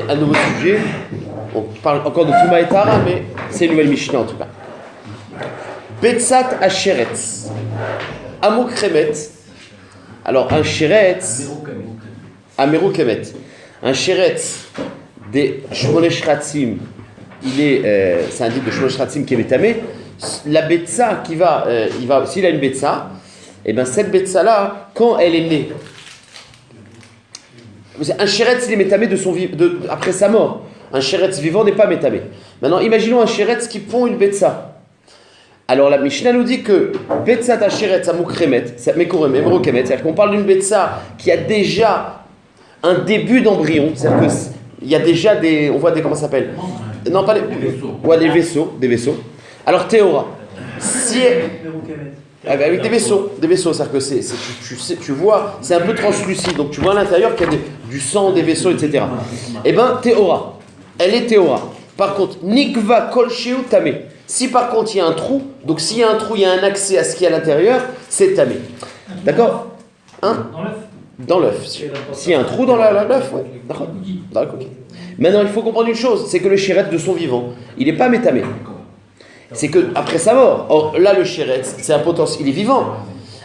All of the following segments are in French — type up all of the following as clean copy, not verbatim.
Un nouveau sujet, on parle encore de Touma et Tara, mais c'est une nouvelle Mishnah en tout cas. Betsat Asheretz, Amok Remet. Alors un Sheretz, Ameru Kemet. Un Sheretz des Shmone Shratzim, c'est un dit de Shmone Shratzim qui est métamé. La Betsa qui va, s'il a une Betsa, et bien cette Betsa là, quand elle est née, un Sheretz il est métamé après sa mort. Un Sheretz vivant n'est pas métamé. Maintenant imaginons un Sheretz qui pond une Betsa. Alors la Mishnah nous dit que Betsat Asheretz Amuk Remet, c'est-à-dire qu'on parle d'une Betsa qui a déjà un début d'embryon, c'est-à-dire qu'il y a déjà on voit comment ça s'appelle? Non, pas les vaisseaux. Ouais, des vaisseaux. Alors Théora, si avec des vaisseaux, c'est-à-dire que tu vois, c'est un peu translucide, donc tu vois à l'intérieur qu'il y a du sang, des vaisseaux, etc. Eh bien, Théora, elle est Théora. Par contre, Nikva Kolsheu Tamé. Si par contre il y a un trou, donc s'il y a un trou, il y a un accès à ce qui est à l'intérieur, c'est Tamé. D'accord? Dans l'œuf. S'il y a un trou dans l'œuf, ouais. D'accord. Dans la coquille. Maintenant, il faut comprendre une chose, c'est que le Sheretz de son vivant, il n'est pas métamé. C'est que après sa mort. Or là, le Sheretz, c'est un potentiel, il est vivant.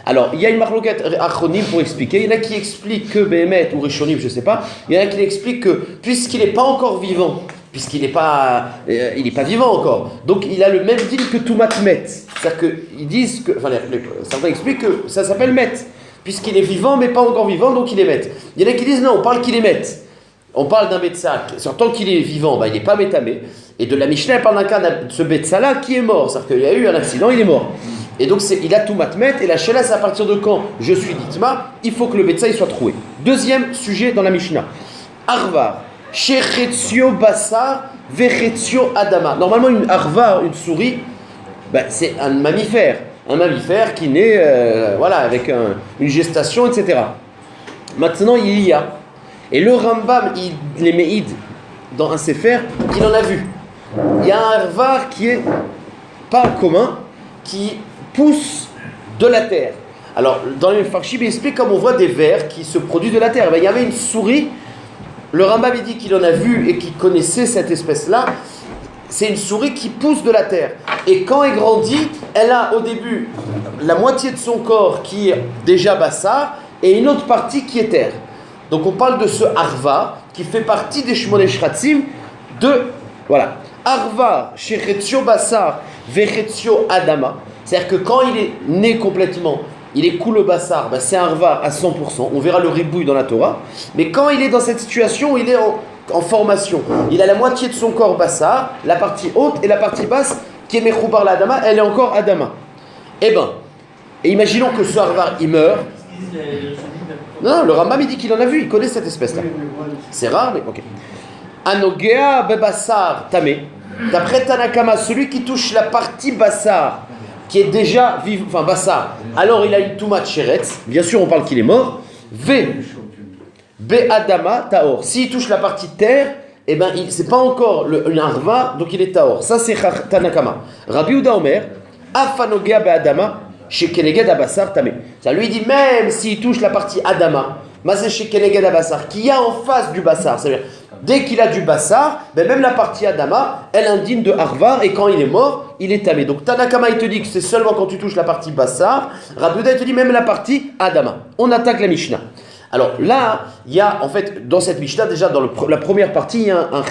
Alors, il y a une marloquette achronim pour expliquer. Il y en a qui expliquent que Behemet ou Rishonim, je ne sais pas. Il y en a qui expliquent que puisqu'il n'est pas encore vivant, puisqu'il n'est pas, il n'est pas vivant encore, donc il a le même deal que Toumat Met. C'est-à-dire qu'ils disent que, certains expliquent que ça s'appelle Met, puisqu'il est vivant mais pas encore vivant, donc il est Met. Il y en a qui disent non, on parle qu'il est Met. On parle d'un Betsa, tant qu'il est vivant, il n'est pas métamé. Et de la Mishnah, elle parle d'un cas de ce Betsa-là qui est mort. C'est-à-dire qu'il y a eu un accident, il est mort. Et donc il a tout matmet, et la Sheila, c'est à partir de quand je suis ditma, il faut que le Betsa il soit troué. Deuxième sujet dans la Mishnah. Arvar, Shechetzio Bassar, Vechetzio Adama. Normalement, une Arvar, une souris, c'est un mammifère. Un mammifère qui naît avec une gestation, etc. Maintenant, il y a. Et le Rambam, les Meïd, dans un Sefer, il en a vu. Il y a un Arvar qui est pas commun, qui pousse de la terre. Alors, dans les Farshib, il explique comme on voit des vers qui se produisent de la terre. Il y avait une souris, le Rambam il dit qu'il en a vu et qu'il connaissait cette espèce-là. C'est une souris qui pousse de la terre. Et quand elle grandit, elle a au début la moitié de son corps qui est déjà bassar et une autre partie qui est terre. Donc on parle de ce Arva qui fait partie des Shmone Shratzim voilà. Arva, Shechetzio Bassar, Vechetzio Adama. C'est-à-dire que quand il est né complètement, il est cool au Bassar, c'est un Arva à 100%. On verra le ribouille dans la Torah. Mais quand il est dans cette situation, il est en formation. Il a la moitié de son corps Bassar, la partie haute et la partie basse qui est Mechoubar la Adama, elle est encore Adama. Et imaginons que ce Arva, il meurt. Non, le Rambam il dit qu'il en a vu, il connaît cette espèce-là. C'est rare, mais ok. Anogea bebassar tamé. D'après Tanakama, celui qui touche la partie bassar, qui est déjà bassar, alors il a une toumat sheretz. Bien sûr, on parle qu'il est mort. Be'adama taor. S'il touche la partie terre, c'est pas encore une arva, donc il est taor. Ça c'est Tanakama. Rabbi Uda Omer, afanogea be'adama. Chez Keneged Abassar Tamé. Ça lui dit même s'il touche la partie Adama, c'est chez Keneged Abassar, qui a en face du Bassar. C'est-à-dire, dès qu'il a du Bassar, même la partie Adama, elle indigne de Harvar, et quand il est mort, il est tamé. Donc Tanakama, il te dit que c'est seulement quand tu touches la partie Bassar. Rabbi Uda, il te dit même la partie Adama. On attaque la Mishnah. Alors là, il y a en fait, dans cette Mishnah, déjà dans la première partie, dans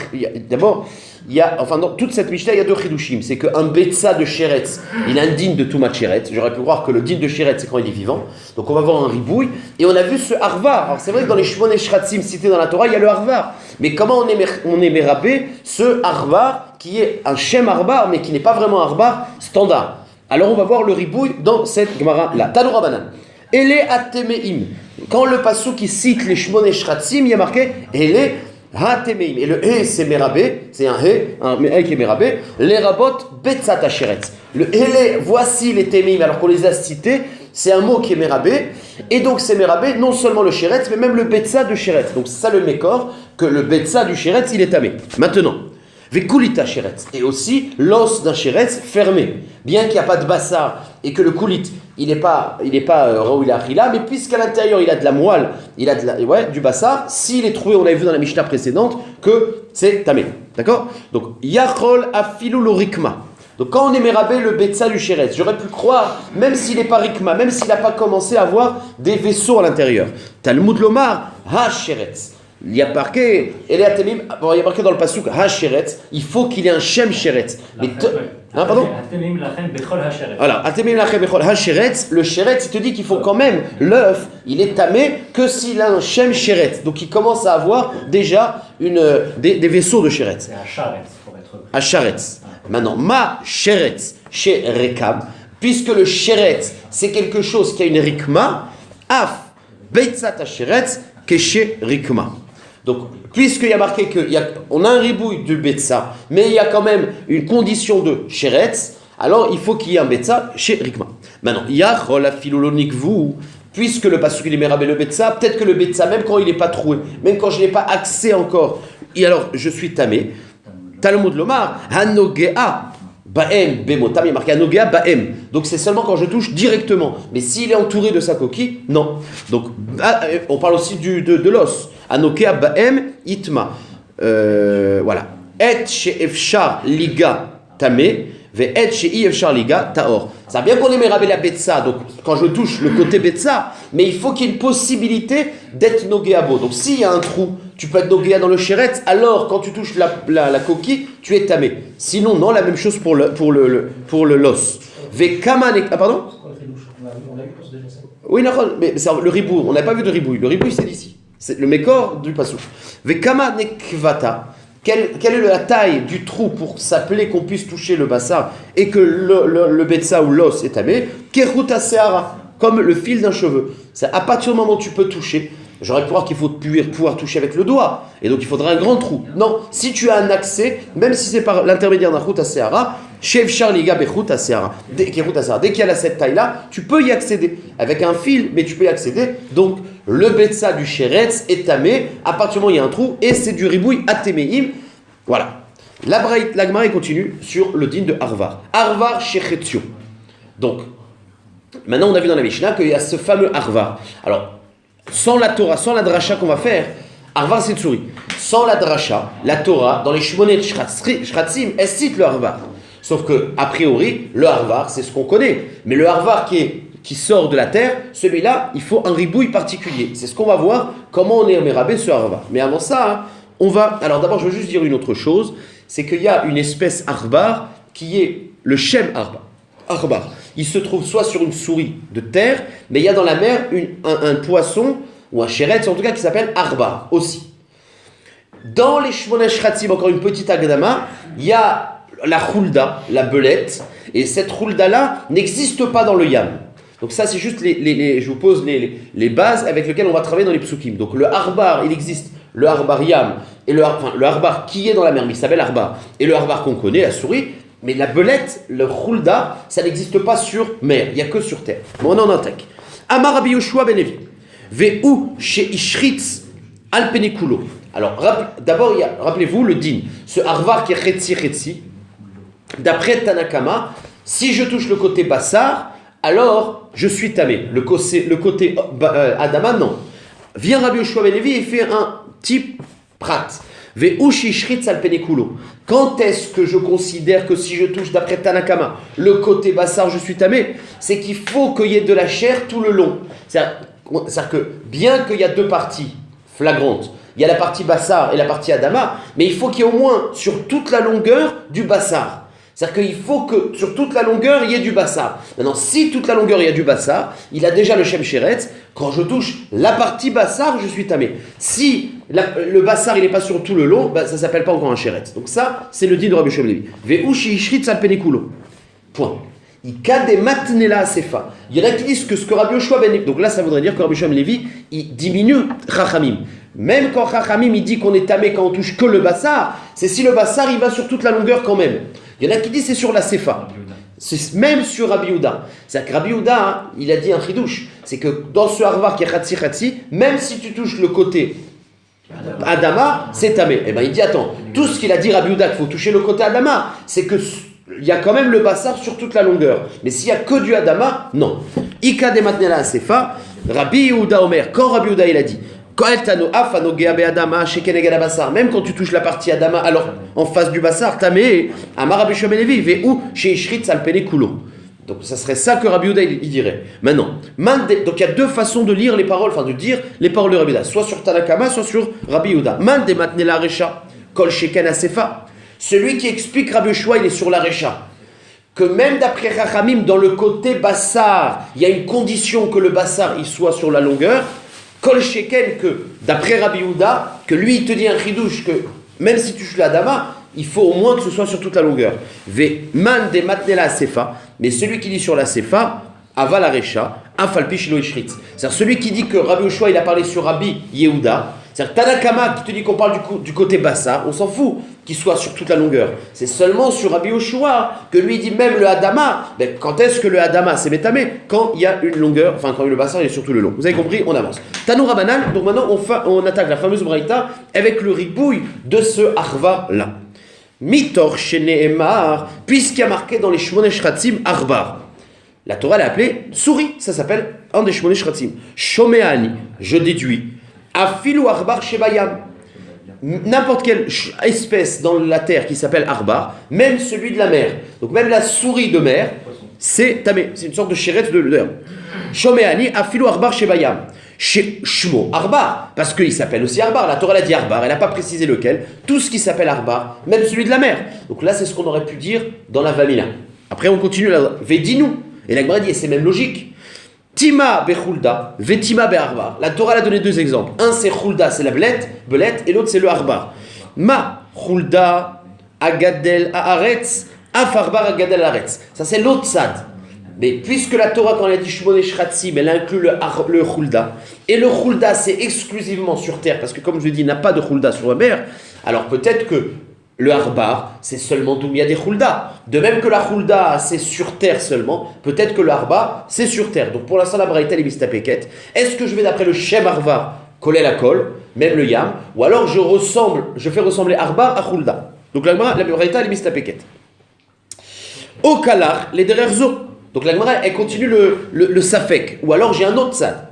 toute cette Mishnah, il y a deux chidushim. C'est qu'un Betsa de Sheretz, il indigne de Toumat Sheretz. J'aurais pu croire que le din de Sheretz, c'est quand il est vivant. Donc on va voir un ribouille. Et on a vu ce Harvar. Alors c'est vrai que dans les Shmone Shratzim cités dans la Torah, il y a le Harvar. Mais comment on est mérabé ce Harvar, qui est un Shem Harvar, mais qui n'est pas vraiment un Harvar standard. Alors on va voir le ribouille dans cette Gemara-là. Tanoura Banan. Ele Atemeim. Quand le passou qui cite les Shmone Shratzim, il y a marqué Ele Hatemeim. Et le He, c'est Merabé, c'est un He qui est Merabé. Les Rabot Betsat Asheretz. Le Ele, voici les Temeim, alors qu'on les a cités, c'est un mot qui est Merabé. Et donc c'est Merabé, non seulement le Sheretz, mais même le Betsa de Sheretz. Donc c'est ça le Mékor, que le Betsa du Sheretz, il est tamé. Maintenant, Vekulita sheretz. Et aussi l'os d'un sheretz fermé. Bien qu'il n'y a pas de bassar et que le kulit, il n'est pas raoul achila, mais puisqu'à l'intérieur il a de la moelle, il a du bassar, s'il est trouvé, on avait vu dans la Mishnah précédente, que c'est tamé. D'accord? Donc, yachol afilu lo rikma. Donc quand on est mérabé le betsa du sheretz, j'aurais pu croire, même s'il n'est pas rikma, même s'il n'a pas commencé à avoir des vaisseaux à l'intérieur. Talmud lomar ha sheretz. Il y a marqué, il y a marqué dans le pasuk ha sheretz, il faut qu'il y ait un shem sheretz. Pardon? Voilà, atemim lachem bechol ha sheretz, le sheretz, il te dit qu'il faut quand même, l'œuf, il est tamé que s'il a un shem sheretz. Donc il commence à avoir déjà des vaisseaux de sheretz. C'est ha-sharetz, pour être précis. Ha-sharetz. Maintenant, ma sheretz chez Rekam, puisque le sheretz c'est quelque chose qui a une rikma, af beitzat ha-sheretz que chez rikma. Donc, puisqu'il y a marqué qu'on a un ribouille du betza, mais il y a quand même une condition de sheretz, alors il faut qu'il y ait un betza chez rikma. Maintenant, yachol afilolonik vous, puisque le pasuk il est mérabé le betza, peut-être que le betza, même quand il n'est pas troué, même quand je n'ai pas accès encore, et alors je suis tamé. Talmud lomar, hanogea baem bemotam, il est marqué hanogea baem. Donc c'est seulement quand je touche directement. Mais s'il est entouré de sa coquille, non. Donc on parle aussi de l'os. Hanogea baem itma. Voilà. Et she efshar liga tamé, ve et she efshar liga taor. Ça veut bien qu'on est mérabé la betza, donc quand je touche le côté betza, mais il faut qu'il y ait une possibilité d'être nogeabo. Donc s'il y a un trou, tu peux être nogea dans le sheretz, alors quand tu touches la coquille, tu es tamé. Sinon, non, la même chose pour le l'os. Pardon? On a vu pour ce déjà ça. Oui, mais c'est le ribou, on n'a pas vu de ribouille. Le ribouille, c'est d'ici. C'est le mécor du pasou. Vekama nekvata. Quelle est la taille du trou pour s'appeler qu'on puisse toucher le bassar et que le betza ou l'os est tamé? Keruta seara, comme le fil d'un cheveu. C'est à partir du moment où tu peux toucher. J'aurais pu voir qu'il faut pouvoir toucher avec le doigt, et donc il faudra un grand trou. Non, si tu as un accès, même si c'est par l'intermédiaire d'un Ruta Seara, Shev Charliga Bechuta Seara, dès qu'il y a cette taille-là, tu peux y accéder. Avec un fil, mais tu peux y accéder. Donc le betza du sheretz est tamé, à partir du moment où il y a un trou, et c'est du ribouille atéméim. Voilà. La Gemara continue sur le din de Arvar. Arvar Shechetzio. Donc, maintenant on a vu dans la Mishnah qu'il y a ce fameux Arvar. Alors, sans la Torah, sans la dracha qu'on va faire, Arvar c'est tsuri. Sans la dracha, la Torah, dans les Shmonet Shratzim, elle cite le Arvar. Sauf que, a priori, le Arvar, c'est ce qu'on connaît. Mais le Arvar qui sort de la terre, celui-là, il faut un ribouille particulier. C'est ce qu'on va voir, comment on est mérabé ce Arvar. Mais avant ça, on va... Alors d'abord, je veux juste dire une autre chose, c'est qu'il y a une espèce Arvar qui est le Shem Arvar. Il se trouve soit sur une souris de terre, mais il y a dans la mer un poisson, ou un sheretz en tout cas, qui s'appelle Arbar aussi. Dans les Shmonesh Shratzim, encore une petite agdama, il y a la choulda, la belette, et cette choulda-là n'existe pas dans le yam. Donc ça, c'est juste je vous pose les bases avec lesquelles on va travailler dans les psukim. Donc le Arbar, il existe le Arbar yam, et le Arbar qui est dans la mer, mais il s'appelle Arbar, et le Arbar qu'on connaît, la souris. Mais la belette, le choulda, ça n'existe pas sur mer, il n'y a que sur terre. Bon, on en attaque. Amar Rabbi Yoshua ben Levi. Ve'u she ishritz al penikulo. Alors, d'abord, rappelez-vous le din. Ce Arvar qui est chetzi. D'après Tanakama, si je touche le côté bassar, alors je suis tamé. Le côté Adama, non. Vient Rabbi Yoshua ben Levi et fait un type prat. Quand est-ce que je considère que si je touche d'après Tanakama le côté bassar je suis tamé? C'est qu'il faut qu'il y ait de la chair tout le long. C'est-à-dire que bien qu'il y a deux parties flagrantes, il y a la partie bassar et la partie adama, mais il faut qu'il y ait au moins sur toute la longueur du bassar. C'est-à-dire qu'il faut que sur toute la longueur il y ait du bassar. Maintenant, si toute la longueur il y a du bassar, il a déjà le shem sheretz. Quand je touche la partie bassar, je suis tamé. Si le bassar il n'est pas sur tout le long, ça ne s'appelle pas encore un sheretz. Donc ça, c'est le din de Rabbi Yoshua ben Levi. Ve'ushi ishritz al penikulo. Point. Il y en a qui disent que ce que Rabbi Yoshua ben Levi, donc là ça voudrait dire que Rabbi Yoshua ben Levi, il diminue Chachamim. Même quand Chachamim il dit qu'on est tamé quand on touche que le bassar, c'est si le bassar il va sur toute la longueur quand même. Il y en a qui disent c'est sur la sefa. C'est même sur Rabbi Yehuda. C'est-à-dire que Rabbi Yehuda, il a dit un chidouche. C'est que dans ce harvar qui est khatsi, même si tu touches le côté Adama, c'est tamé. Eh bien, il dit attends, tout ce qu'il a dit Rabbi Yehuda qu'il faut toucher le côté Adama, c'est que il y a quand même le bassar sur toute la longueur. Mais s'il y a que du Adama, non. Ika de matnela sefa, Rabbi Yehuda Omer. Quand Rabbi Yehuda il a dit, même quand tu touches la partie Adama, alors en face du bassar, tamé, Amar Rabbi Shimon Levi, ve'u sheishrit salpene kulo. Donc ça serait ça que Rabbi Yehuda il dirait. Maintenant, donc il y a deux façons de lire les paroles, enfin de dire les paroles de Rabbi Yehuda, soit sur Tanakama, soit sur Rabbi Yehuda. Man de matnela recha, kol sheken asefa. Celui qui explique Rabbi Yoshua, il est sur la recha. Que même d'après Rachamim, dans le côté bassar, il y a une condition que le bassar il soit sur la longueur. Kol sheken que d'après Rabbi Yehuda, que lui il te dit un chidouche que même si tu touches la dama, il faut au moins que ce soit sur toute la longueur. Ve man de matnela sefa, mais celui qui dit sur la sefa, ava la recha, afalpi shilo ishrit. C'est-à-dire celui qui dit que Rabbi Yoshua il a parlé sur Rabbi Yehuda, c'est-à-dire Tanakama qui te dit qu'on parle du côté bassar, on s'en fout qu'il soit sur toute la longueur. C'est seulement sur Rabbi Yoshua que lui dit même le Hadama. Ben, quand est-ce que le Hadama c'est métamé? Quand il y a une longueur, enfin quand le bassar est sur tout le long. Vous avez compris? On avance. Tanou Rabanan, donc maintenant on attaque la fameuse braïta avec le ribouille de ce Arva là. Mitor Sheneemar, puisqu'il y a marqué dans les Shmone Shratzim Arbar. La Torah l'a appelé souris, ça s'appelle un des Shmone Shratzim. Shomeani, je déduis. Afilu Arbar Shebayam. N'importe quelle espèce dans la terre qui s'appelle Arbar, même celui de la mer. Donc même la souris de mer, c'est tamé. C'est une sorte de chérette de l'herbe. Shomeani Afilu Arbar Shebayam. Shmo Arbar, parce qu'il s'appelle aussi Arbar. La Torah l'a dit Arbar, elle n'a pas précisé lequel. Tout ce qui s'appelle Arbar, même celui de la mer. Donc là, c'est ce qu'on aurait pu dire dans la Vamina. Après, on continue là. Vedinu. Et la Gemara dit, et c'est même logique. Tima bechulda, vetima be'arbar. La Torah a donné deux exemples. Un c'est chulda, c'est la belette, et l'autre c'est le arbar. Ma chulda agadel haaretz, afarbar agadel haaretz. Ça c'est l'autre sad. Mais puisque la Torah quand elle a dit shmone shratzim, elle inclut le chulda, et le chulda c'est exclusivement sur terre, parce que comme je l'ai dit, il n'y a pas de chulda sur la mer, alors peut-être que le harbar, c'est seulement d'où il y a des chulda. De même que la chulda, c'est sur terre seulement, peut-être que le harbar, c'est sur terre. Donc pour l'instant, la braïta, elle est mistapeket. Est-ce que je vais d'après le shem harvar, coller la colle, même le yam, ou alors je fais ressembler harbar à chulda. Donc la braïta, elle est mistapeket. Au kalar, les dererzo. Donc la Gemara, elle continue le safek. Ou alors j'ai un autre sad.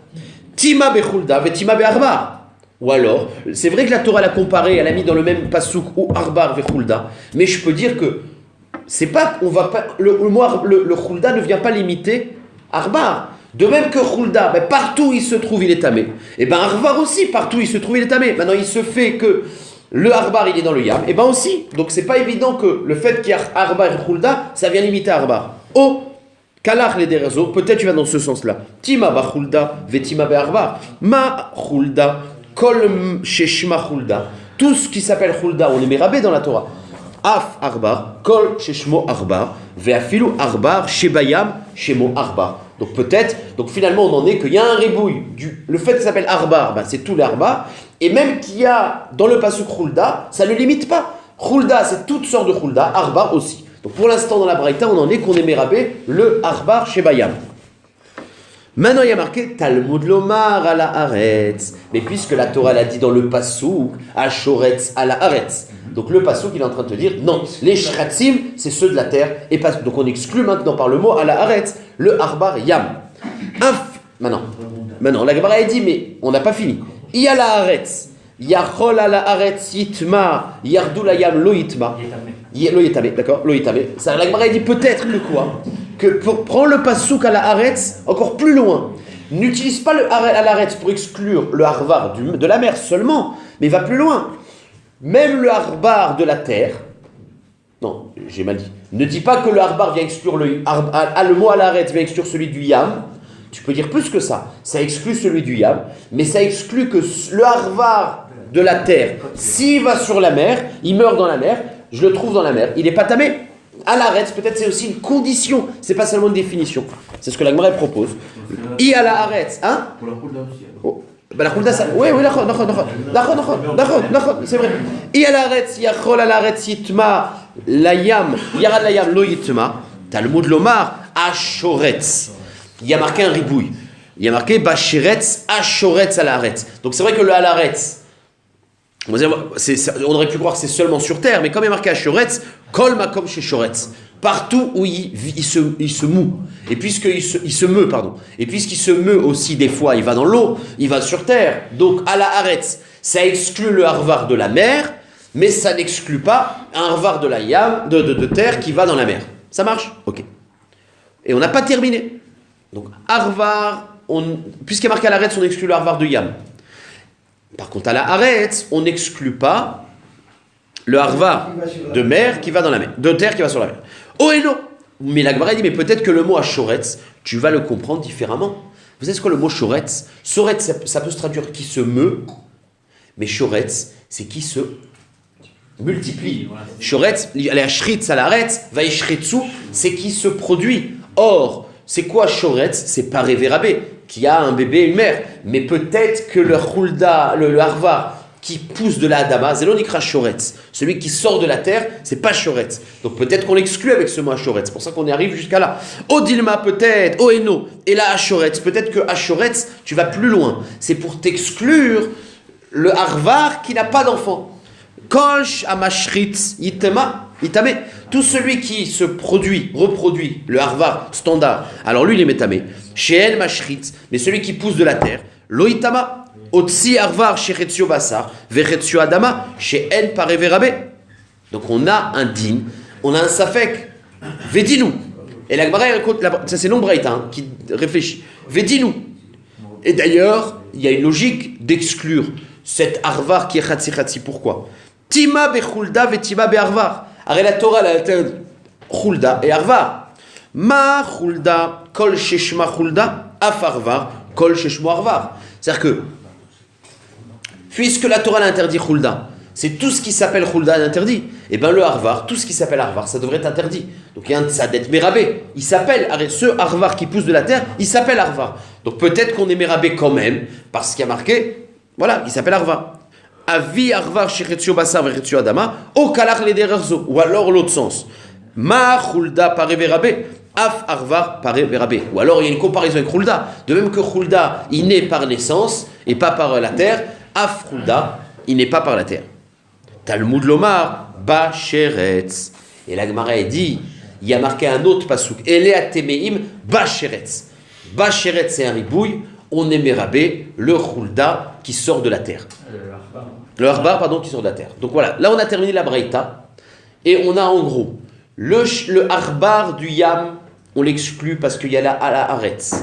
Tima be chulda, ve tima be harbar. Ou alors, c'est vrai que la Torah l'a comparé, elle a mis dans le même pasouk ou arbar ve chulda, mais je peux dire que c'est pas, on va pas, le chulda ne vient pas limiter arbar. De même que chulda, ben partout où il se trouve, il est tamé. Et ben arbar aussi, partout où il se trouve, il est tamé. Maintenant, il se fait que le arbar, il est dans le yam, et ben aussi. Donc c'est pas évident que le fait qu'il y a arbar et chulda, ça vient limiter arbar. Oh, kalach les derezo, peut-être tu vas dans ce sens-là. Tima ba chulda, ve tima be arbar. Ma chulda. Kol sheshma chulda, tout ce qui s'appelle chulda, on est mérabé dans la Torah. Af arbar, kol sheshmo arbar, ve'afilu arbar shebayam shemo arbar. Donc peut-être, donc finalement on en est qu'il y a un ribouille. Le fait que ça s'appelle arbar, ben c'est tout l'arbar. Et même qu'il y a dans le pasuk chulda, ça ne limite pas. Chulda, c'est toutes sortes de chulda, arbar aussi. Donc pour l'instant dans la braïta, on en est qu'on est mérabé le arbar shebayam. Maintenant, il y a marqué Talmud Lomar à la Haaretz. Mais puisque la Torah l'a dit dans le Passouk, Ashoretz à la Haaretz. Donc le Passouk, il est en train de te dire non, les Shratzim, c'est ceux de la terre. Et pas, donc on exclut maintenant par le mot à la Haaretz, le Arbar Yam. Maintenant, la Gemara a dit, mais on n'a pas fini. Il y a la Haaretz. Yachol à la Haaretz Yitma, Yardou la Yam lo Yitma. Lo Yitame, d'accord? Lo Yitame. Ça, la Gemara a dit peut-être que quoi? Que prends le pasouk à la Haaretz encore plus loin. N'utilise pas le à la Haaretz pour exclure le harvar de la mer seulement, mais va plus loin. Même le harbar de la terre. Non, j'ai mal dit. Ne dis pas que le harbar vient exclure le mot à la Haaretz vient exclure celui du yam. Tu peux dire plus que ça. Ça exclut celui du yam, mais ça exclut que le harvar de la terre, s'il va sur la mer, il meurt dans la mer. Je le trouve dans la mer. Il n'est pas tamé. À la Haaretz, peut-être c'est aussi une condition, c'est pas seulement une définition. C'est ce que la Gemara propose. I à la Haaretz, hein? Pour la chulda aussi. Oh. Ben la chulda, ça. Oui, d'accord, c'est vrai. I à la Haaretz, yachol à la Haaretz yitma la yam, yarad la yam lo yitma. Talmud lomar ashoretz. Il y a marqué un ribouille. Il y a marqué bashiretz ashoretz à la Haaretz. Donc c'est vrai que le à la Haaretz, On aurait pu croire que c'est seulement sur terre, mais comme il est marqué à Shoretz, Kol Makom chez Shoretz, partout où il se moue, et puisqu'il se meut, pardon, et puisqu'il se meut aussi des fois, il va dans l'eau, il va sur terre, donc à la Haaretz, ça exclut le Harvar de la mer, mais ça n'exclut pas un Harvar de la Yam, de terre qui va dans la mer. Ça marche? Ok. Et on n'a pas terminé. Donc Harvar, puisqu'il est marqué à la Haaretz, on exclut le Harvar de Yam. Par contre, à la Haaretz, on n'exclut pas le Harvar de mer qui va dans la mer, de terre qui va sur la mer. Oh et non. Mais la Gemara dit, mais peut-être que le mot Shoretz, tu vas le comprendre différemment. Vous savez ce que le mot Shoretz? Shoretz, ça peut se traduire qui se meut, mais Shoretz, c'est qui se multiplie. Shoretz, la Shritz à la Haaretz, Vaishretsu, c'est qui se produit. Or, c'est quoi Shoretz? C'est paré verabé, qui a un bébé et une mère. Mais peut-être que le Hulda, le Harvar, qui pousse de la Adama, Zelonikra Shoretz, celui qui sort de la terre, c'est pas Shoretz. Donc peut-être qu'on l'exclut avec ce mot Shoretz. C'est pour ça qu'on y arrive jusqu'à là. Odilma peut-être, Oeno, et là Shoretz. Peut-être que à Shoretz, tu vas plus loin. C'est pour t'exclure le Harvar qui n'a pas d'enfant. Kolsh Amashritz Yitama. Tout celui qui se reproduit, le Harvar standard, alors lui il est métamé. Sheen Mashritz, mais celui qui pousse de la terre, Loitama. Otsi Harvar Shechetzio Basar, Vechetzio Adama, Sheen Pare Verabe. Donc on a un din, on a un safek, Vedinu. Et la Gemara raconte, ça c'est l'ombraïta qui réfléchit. Vedinu. Et d'ailleurs, il y a une logique d'exclure cet Harvar qui est Khatsi. Pourquoi? Tima Bechulda Vetima Beharvar. Arrête la Torah, elle interdit Chulda et Harvar. Ma Chulda, Kol Sheshma Chulda, Af Harvar, Kol Sheshmo Harvar. C'est-à-dire que, puisque la Torah l'interdit Chulda, c'est tout ce qui s'appelle Chulda l'interdit. Et bien le Harvar, tout ce qui s'appelle Harvar, ça devrait être interdit. Donc il y a ça d'être Mérabé. Il s'appelle, ce Harvar qui pousse de la terre, il s'appelle Harvar. Donc peut-être qu'on est Mérabé quand même, parce qu'il y a marqué, voilà, il s'appelle Harvar. Avi Harvar Shechetzio Basar Vechetzio Adama, O Kalach Ledererzo, ou alors l'autre sens. Ma Chulda Pare Verabé, Af Harvar Pare Verabé. Ou alors il y a une comparaison avec Chulda. De même que Chulda, il naît par naissance et pas par la terre, Af Chulda, il n'est pas par la terre. Talmud Lomar, Bacheretz. Et la Gemara dit, il y a marqué un autre pasouk, Elea Temeim, Bacheretz. Bacheretz, c'est un ribouille, on est Mérabé, le Chulda qui sort de la terre. Le Harbar, pardon, qui sort de la terre. Donc voilà, là on a terminé la Braïta, et on a en gros, le Harbar du Yam, on l'exclut parce qu'il y a la Haaretz.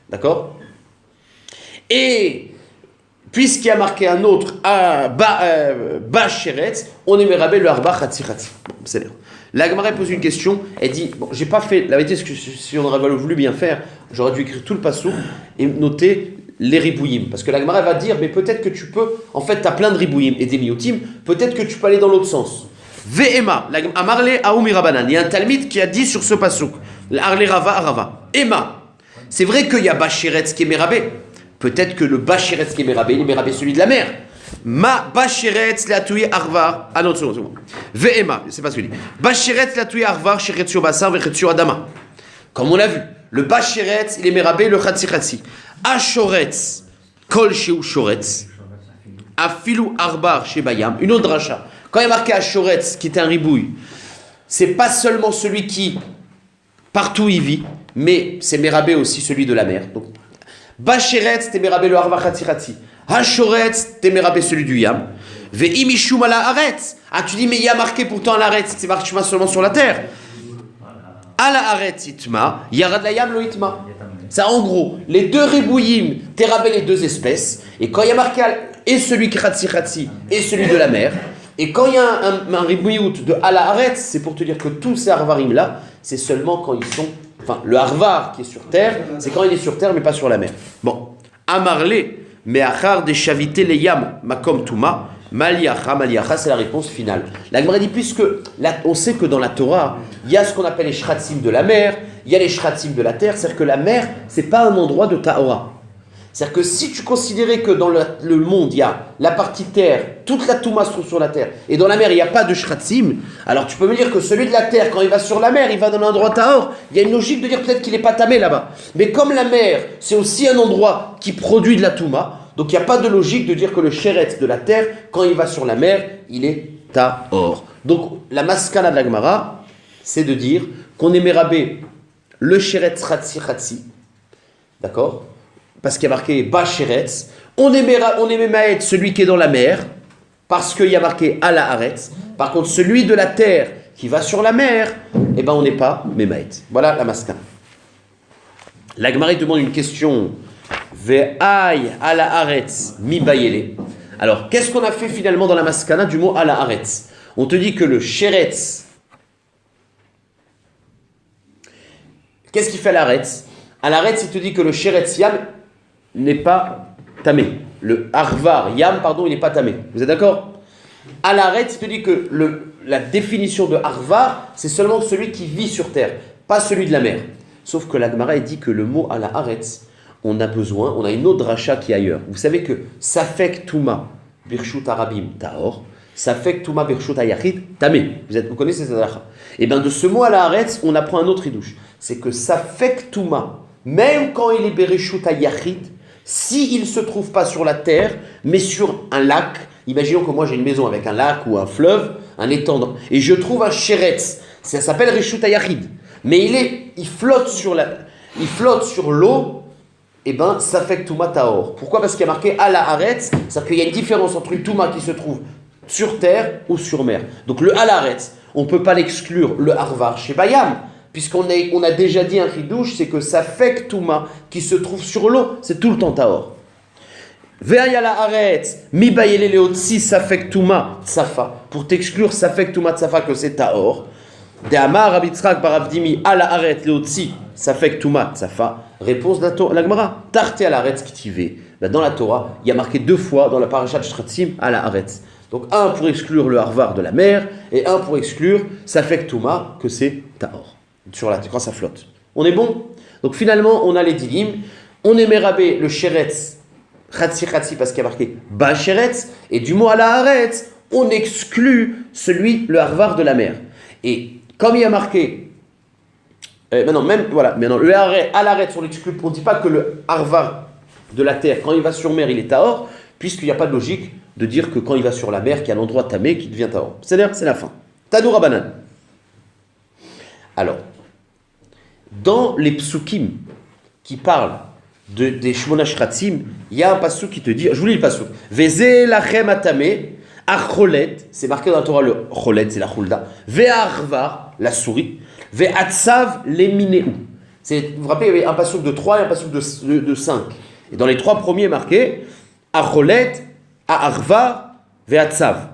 D'accord? Et puisqu'il y a marqué un autre Bacheretz, on est Mérabé le Harbar Khatsi. Bon, c'est l'air. La Gemara pose une question, elle dit, bon, j'ai pas fait, la vérité, si on aurait voulu bien faire, j'aurais dû écrire tout le pasouk et noter les ribouïm, parce que la Gemara va dire, mais peut-être que tu peux, en fait, tu as plein de ribouïm et des miotim, peut-être que tu peux aller dans l'autre sens. Ve'ema, Amarle Aoumi Rabanan, il y a un talmid qui a dit sur ce pasouk, l'Arle Rava Arava, Ema, c'est vrai qu'il y a Bacheretz qui est Mérabé, peut-être que le Bacheretz qui est Mérabé, il est Mérabé celui de la mer. Ma Bacheretz la touye Arvar, ah non, c'est bon. Ve'ema, c'est pas ce que je dis. Bacheretz la touye Arvar, Shechetzio Basar, Vechetzio Adama. Comme on l'a vu, le Bacheretz, il est Mérabé, le Khatsi. Ashoretz, Kol Sheu Shoretz, Afilu Arbar Shebayam, une autre dracha. Quand il est marqué Ashoretz, qui est un ribouille, c'est pas seulement celui qui, partout il vit, mais c'est Mérabé aussi celui de la mer. Donc, Bacheretz, t'es Mérabé le Arvar Khatsi. Ashoretz, t'es Mérabé celui du Yam. Ve'imishum ala Aretz. Ah, tu dis, mais il y a marqué pourtant à l'Aretz, c'est marqué seulement sur la terre. Ala Aretz itma, Yarad la Yam lo itma. Ça, en gros, les deux ribouïm, Terabé les deux espèces, et quand il y a marqué et celui qui Khatsi et celui de la mer, et quand il y a un ribouïout de Ala Aretz, c'est pour te dire que tous ces Harvarim là, c'est seulement quand ils sont, enfin, le Harvar qui est sur terre, c'est quand il est sur terre mais pas sur la mer. Bon, Amarle, mais Achar de Chavité les Yam, Makom Touma, Maliacha, c'est la réponse finale. La Gemara dit, puisque on sait que dans la Torah, il y a ce qu'on appelle les shratzim de la mer, il y a les shratzim de la terre, c'est-à-dire que la mer, c'est pas un endroit de Tahora. C'est-à-dire que si tu considérais que dans le monde, il y a la partie terre, toute la Touma se trouve sur la terre, et dans la mer, il n'y a pas de shratzim, alors tu peux me dire que celui de la terre, quand il va sur la mer, il va dans l'endroit Tahor. Il y a une logique de dire peut-être qu'il n'est pas tamé là-bas. Mais comme la mer, c'est aussi un endroit qui produit de la Touma, Donc il n'y a pas de logique de dire que le sheretz de la terre, quand il va sur la mer, il est tahor. Donc la maskana de la Gemara, c'est de dire qu'on est mérabé le sheretz chatsi, d'accord? Parce qu'il y a marqué ba sheretz. On est mémaët celui qui est dans la mer, parce qu'il y a marqué ala aretz. Par contre, celui de la terre qui va sur la mer, eh ben on n'est pas mémaët. Voilà la maskana. La Gemara demande une question. Ve'ay ala aretz mi bayele. Alors, qu'est-ce qu'on a fait finalement dans la maskana du mot ala aretz? On te dit que le sheretz, qu'est-ce qu'il fait à l'aretz? À l'aretz, il te dit que le sheretz yam n'est pas tamé. Le arvar yam, pardon, il n'est pas tamé. Vous êtes d'accord? À l'aretz, il te dit que la définition de arvar, c'est seulement celui qui vit sur terre, pas celui de la mer. Sauf que la Gemara dit que le mot à la aretz, on a une autre dracha qui est ailleurs. Vous savez que safek tuma birshut arabim taor, safek tuma birshut ayachid tamé. Vous connaissez cette dracha? Et bien de ce mot à la aretz, on apprend un autre idouche. C'est que safek tuma, même quand il est birshut ayachid, s'il ne se trouve pas sur la terre, mais sur un lac, imaginons que moi j'ai une maison avec un lac ou un fleuve, un étang, et je trouve un sheretz, ça s'appelle reshut ayachid, mais il flotte sur l'eau, et ben ça fait que Touma Taor. Pourquoi? Parce qu'il y a marqué à la Haaretz, c'est-à-dire qu'il y a une différence entre une Touma qui se trouve sur terre ou sur mer. Donc le à la Haaretz, on ne peut pas l'exclure, le Harvar chez Bayam, puisqu'on a déjà dit un ridouche, c'est que ça fait que Touma qui se trouve sur l'eau, c'est tout le temps Taor. Ve'aya la Haaretz, mi bayele leotsi ça fait que Touma Tsafa. Pour t'exclure ça fait que Touma Tsafa que c'est Taor. De Amar Rabitzrak Baravdimi à la Haaretz leotsi ça fait que Touma Tsafa. Réponse de la Gemara. Tarte à la Haaretz kitivé. Dans la Torah, il y a marqué 2 fois dans la parashat Shratzim à la Haaretz. Donc un pour exclure le Harvar de la mer et un pour exclure ça fait que Touma que c'est Taor. Sur la terre, quand ça flotte. On est bon? Donc finalement, on a les dilim. On est mérabé le sheretz Khatsi parce qu'il y a marqué ba sheretz. Et du mot à la Haaretz, on exclut le Harvar de la mer. Et comme il y a marqué maintenant, le à l'arrêt, on l'exclut, on ne dit pas que le Harvar de la terre, quand il va sur mer, il est Taor, puisqu'il n'y a pas de logique de dire que quand il va sur la mer, qu'il y a un endroit tamé qui devient Taor. C'est-à-dire, c'est la fin. Tadou Rabanan. Alors, dans les psukim qui parlent des Shmona Shratzim, il y a un passouk qui te dit, je vous lis le passouk, Veze lachem atame, acholet, c'est marqué dans la Torah, le cholet, c'est la chulda, ve'arvar, la souris, ve'atsav lemineu. Vous vous rappelez, il y avait un passouk de 3 et un passouk de 5. Et dans les 3 premiers marqués, acholet, arvar, ve'atsav.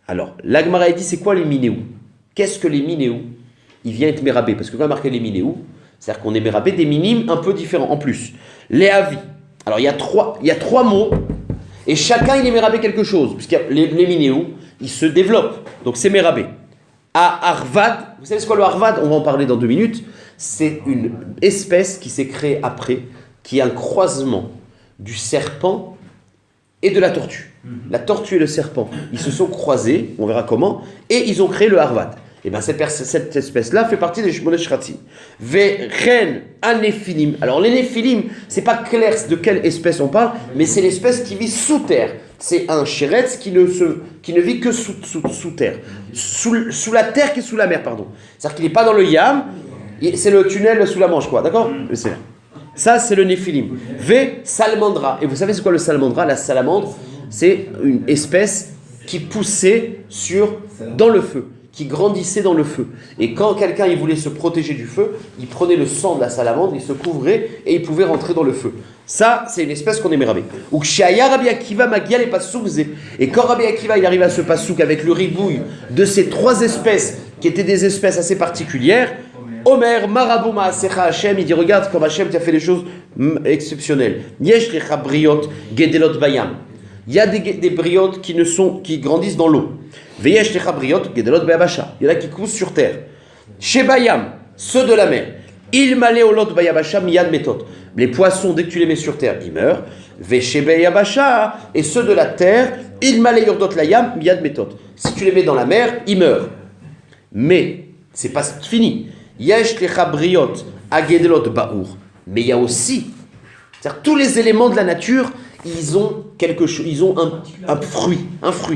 Alors, l'Agmara dit, c'est quoi les mineu? Qu'est-ce que les mineu? Il vient être mérabé, parce que quand il y a marqué les mineu, c'est-à-dire qu'on est mérabé des minimes un peu différents. En plus, les avis. Alors, il y a 3 mots, et chacun il est mérabé quelque chose, puisque les mineu, ils se développent. Donc, c'est mérabé. À Arvad, vous savez ce qu'est le Arvad? On va en parler dans 2 minutes. C'est une espèce qui s'est créée après, qui est un croisement du serpent et de la tortue. La tortue et le serpent, ils se sont croisés, on verra comment, et ils ont créé le Arvad. Et bien cette espèce-là fait partie des Shmona Shratzim. Ve'chen anephilim. Alors les néphilim, c'est pas clair de quelle espèce on parle, mais c'est l'espèce qui vit sous terre. C'est un sheretz qui ne vit que sous terre. Sous la terre qui est sous la mer, pardon. C'est-à-dire qu'il n'est pas dans le Yam, c'est le tunnel sous la Manche, quoi, d'accord? Ça, c'est le néphilim. Salamandra. Et vous savez c'est quoi le salamandra? La salamandre, c'est une espèce qui poussait dans le feu, qui grandissait dans le feu. Et quand quelqu'un il voulait se protéger du feu, il prenait le sang de la salamandre, il se couvrait et il pouvait rentrer dans le feu. Ça, c'est une espèce qu'on est mérabé. Ou Kshaya Rabbi Akiva Magial et Passoukze. Et quand Rabbi Akiva il arrive à ce passouk avec le ribouille de ces 3 espèces qui étaient des espèces assez particulières, Omer Marabouma Secha Hashem, il dit regarde comme Hashem tu as fait des choses exceptionnelles. Yesh Lecha Briot Gedelot Bayam. Il y a des briotes qui grandissent dans l'eau. Veyesh Lecha Briot Gedelot Bayabasha. Il y en a qui poussent sur terre. Chez Bayam, ceux de la mer. Il malé olot bayabasha miyad metot. Les poissons, dès que tu les mets sur terre, ils meurent. Veshe bayabasha. Et ceux de la terre, il malé yordot layam miyad metot. Si tu les mets dans la mer, ils meurent. Mais, c'est pas fini. Yesh lecha briot agedelot baour. Mais il y a aussi, c'est-à-dire tous les éléments de la nature, ils ont quelque chose, ils ont un fruit. Parce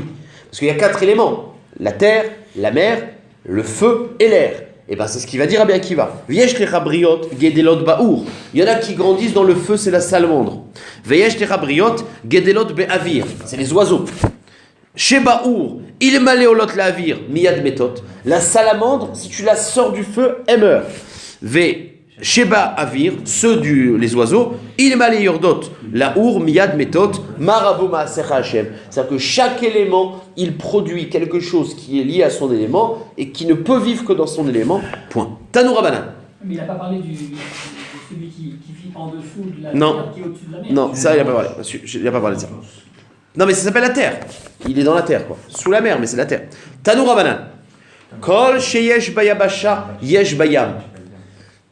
qu'il y a 4 éléments, la terre, la mer, le feu et l'air. Et bien c'est ce qu'il va dire Rabbi Akiva. Viesh lechabriot gedelot baour. Il y en a qui grandissent dans le feu, c'est la salamandre. Viesh lechabriot gedelot be'avir. C'est les oiseaux. Chez baour, il maleolot l'avir, miyad metot. La salamandre, si tu la sors du feu, elle meurt. Sheba avir, les oiseaux, il malé yordot, la our miyad metot, marabouma secha Hashem. C'est-à-dire que chaque élément, il produit quelque chose qui est lié à son élément et qui ne peut vivre que dans son élément. Point. Tanou Rabanan. Mais il n'a pas parlé de celui qui vit en dessous de la Non. terre qui est au-dessus de la mer. Non, ça, il n'a pas parlé. Il n'a pas parlé de ça. Non, mais ça s'appelle la terre. Il est dans la terre, quoi. Sous la mer, mais c'est la terre. Tanou Rabanan. Kol sheyesh bayabasha yesh bayam.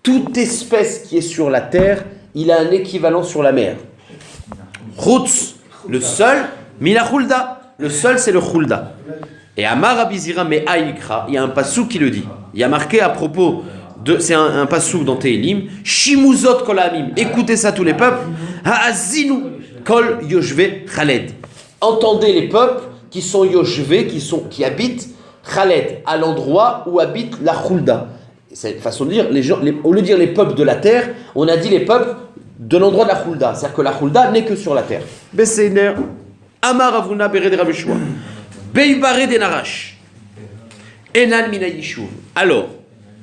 Toute espèce qui est sur la terre, il a un équivalent sur la mer. Chutz, le seul, mina chulda. Le seul, c'est le chulda. Et Amar Abizira me Aïkra, il y a un passou qui le dit. Il y a marqué à propos de, c'est un passou dans Tehilim, Shimuzot kol ha'amim. Écoutez ça tous les peuples. Ha'azinu kol yoshve Khaled. Entendez les peuples qui sont yoshve, qui habitent Khaled, à l'endroit où habite la chulda. C'est une façon de dire, au lieu de dire les peuples de la terre, on a dit les peuples de l'endroit de la Khulda. C'est-à-dire que la Khulda n'est que sur la terre. Besseiner, Amar Avuna Bered Rabeshua, Beibare de Narash, Enan Mina Yishuv. Alors,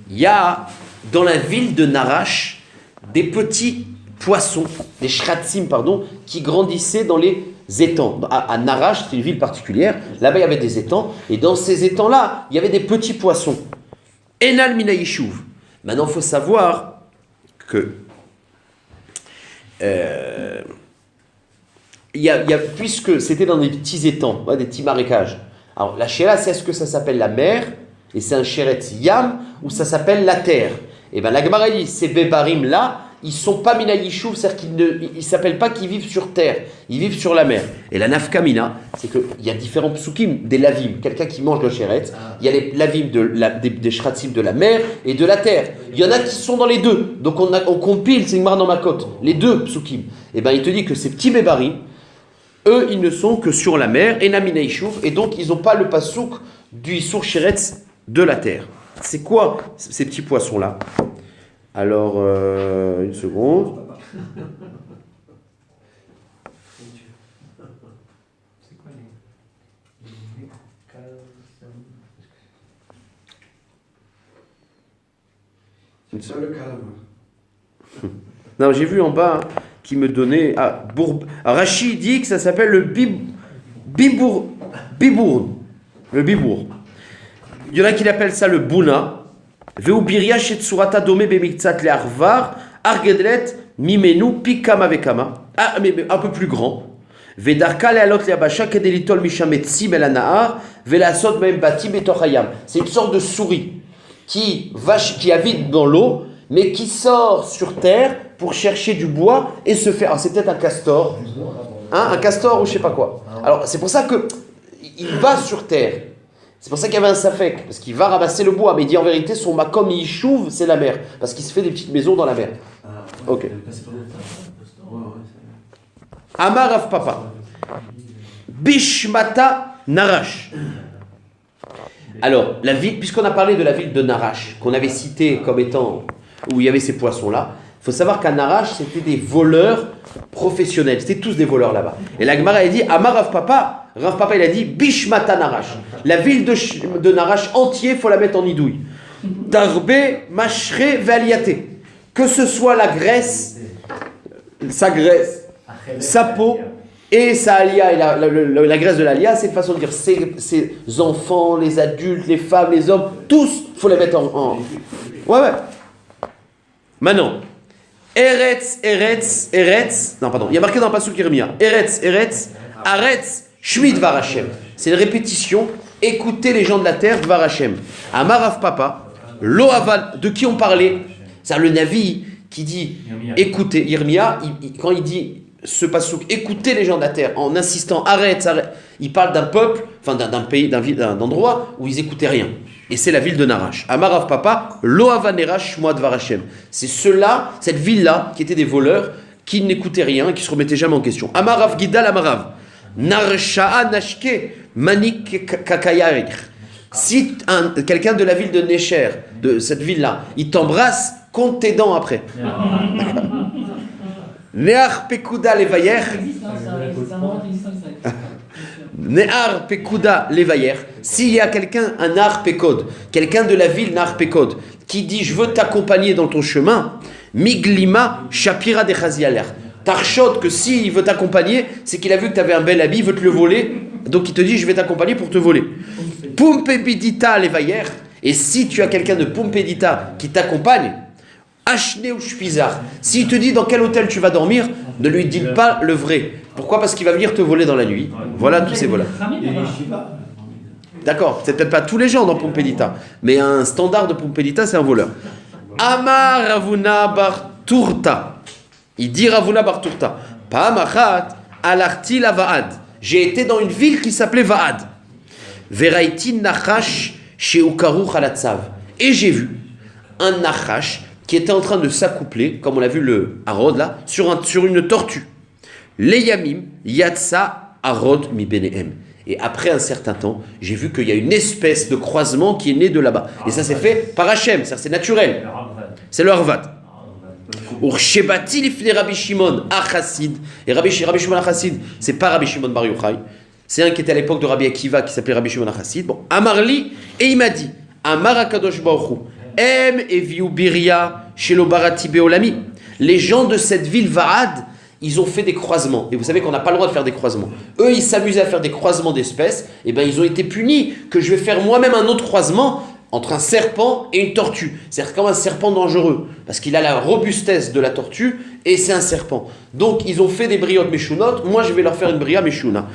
il y a dans la ville de Narash des petits poissons, des shratsim, qui grandissaient dans les étangs. À Narash, c'est une ville particulière, là-bas il y avait des étangs, et dans ces étangs-là, il y avait des petits poissons. Enal mina yishuv. Maintenant, il faut savoir que puisque c'était dans des petits étangs, des petits marécages. Alors, la shéla, c'est est-ce que ça s'appelle la mer et c'est un shéretz yam ou ça s'appelle la terre? Et bien, la Gemara dit, ces bébarim là, ils sont pas mina yishuv, c'est-à-dire qu'ils ne s'appellent pas qu'ils vivent sur terre, ils vivent sur la mer. Et la nafkamina, c'est qu'il y a différents psukim, des lavim, quelqu'un qui mange le shéretz, il y a les lavim des shratzim de la mer et de la terre. Il y en a qui sont dans les deux, donc on compile, c'est une marre dans ma côte, les deux psukim. Et bien il te dit que ces petits bébarim, eux, ils ne sont que sur la mer, et namina yishuv, et donc ils n'ont pas le pasouk du Issour shéretz de la terre. C'est quoi ces petits poissons-là? Alors, une seconde. Non, j'ai vu en bas qui me donnait. Rachid dit que ça s'appelle le bibour. Le bibour. Il y en a qui l'appellent ça le bouna. Veubiria shetsurata dome bemiktsat le arvar argedlet mimenu pikama vekama. Ah, mais un peu plus grand. Vedarka le alot le abasha kedelitol mishametsi belanahar velasot mem batim betochayam. C'est une sorte de souris qui habite dans l'eau, mais qui sort sur terre pour chercher du bois et se faire. Alors c'est peut-être un castor, un castor ou je sais pas quoi. Alors c'est pour ça que il va sur terre. C'est pour ça qu'il y avait un safek, parce qu'il va ramasser le bois, mais il dit en vérité son makom yishuv, c'est la mer, parce qu'il se fait des petites maisons dans la mer. Ok. Amar Rav Papa, Bishmata Narash. Alors, la ville, puisqu'on a parlé de la ville de Narash, qu'on avait cité comme étant où il y avait ces poissons-là, il faut savoir qu'à Narash, c'était des voleurs professionnels. C'était tous des voleurs là-bas. Et la Gemara a dit, Amar Rav Papa, il a dit, Bishmata Narash. La ville de Narash entière, il faut la mettre en idouille. Darbe, Mashre, Valiate. Que ce soit la graisse, sa graisse, sa peau, et sa alia, et la graisse de l'alia, c'est une façon de dire ses enfants, les adultes, les femmes, les hommes, tous, il faut les mettre en... Ouais. Maintenant, Eretz, non pardon, il y a marqué dans le Pasuk Yirmiyah, Eretz, Aretz, Shmid Dvar Hashem. C'est une répétition, écoutez les gens de la terre, Dvar Hashem. Amar Rav Papa, Lo Aval, de qui on parlait? C'est le Navi qui dit, écoutez, Yirmiyah, quand il dit ce Pasuk, écoutez les gens de la terre, en insistant, arrête, il parle d'un peuple, enfin d'un pays, d'un endroit où ils écoutaient rien. Et c'est la ville de Narash. Amar Rav Papa, Lo Avanerash Shmoa Dvar Hashem. C'est ceux-là, cette ville-là, qui étaient des voleurs, qui n'écoutait rien, qui se remettait jamais en question. Amarav Gidal Amarav. Narsha'a Nashke Manik Kakayarich. Si quelqu'un de la ville de Necher, de cette ville-là, il t'embrasse, compte tes dents après. Near Pekuda Levayer. Ça existe, hein, c'est un moment qui existe en Israël. Ne'ar Pekuda Levayer. S'il y a quelqu'un, un Nar Pekod, quelqu'un de la ville Nar Pekod, qui dit je veux t'accompagner dans ton chemin, Miglima Shapira de Chazialer. Tarchot que s'il veut t'accompagner, c'est qu'il a vu que tu avais un bel habit, il veut te le voler, donc il te dit je vais t'accompagner pour te voler. Pumpedita Levayer. Et si tu as quelqu'un de Pumpedita qui t'accompagne, Ashne ou Shpizar. S'il te dit dans quel hôtel tu vas dormir, ne lui dis pas le vrai. Pourquoi ? Parce qu'il va venir te voler dans la nuit. Voilà tous ces voleurs. D'accord, c'est peut-être pas tous les gens dans Pumpedita, mais un standard de Pumpedita, c'est un voleur. Amar Ravuna Bar Turta. Il dit Ravuna Bar Turta. Pa'amachat alarti la Vaad. J'ai été dans une ville qui s'appelait Vaad. Veraiti Nachash chez Ukaru Chalatzav. Et j'ai vu un Nachash qui était en train de s'accoupler, comme on l'a vu le Harod là, sur une tortue. Leyamim Yatsa Harod mi Benehem. Et après un certain temps, j'ai vu qu'il y a une espèce de croisement qui est né de là-bas. Et ça s'est fait par Hachem, c'est naturel. C'est le Harvad. Urshebati lifne Rabbi Shimon Achassid. Et Rabbi Shimon Achassid, c'est pas Rabbi Shimon Bar Yochai. C'est un qui était à l'époque de Rabbi Akiva qui s'appelait Rabbi Shimon Achassid. Bon, Amarli, et il m'a dit Amar Akadosh Baruch Hu, Em eviu biria shelo barati beolami. Les gens de cette ville Vaad, ils ont fait des croisements. Et vous savez qu'on n'a pas le droit de faire des croisements. Eux, ils s'amusaient à faire des croisements d'espèces. Et bien, ils ont été punis que je vais faire moi-même un autre croisement entre un serpent et une tortue. C'est comme un serpent dangereux. Parce qu'il a la robustesse de la tortue et c'est un serpent. Donc, ils ont fait des briottes méchounotes. Moi, je vais leur faire une bria méchouna.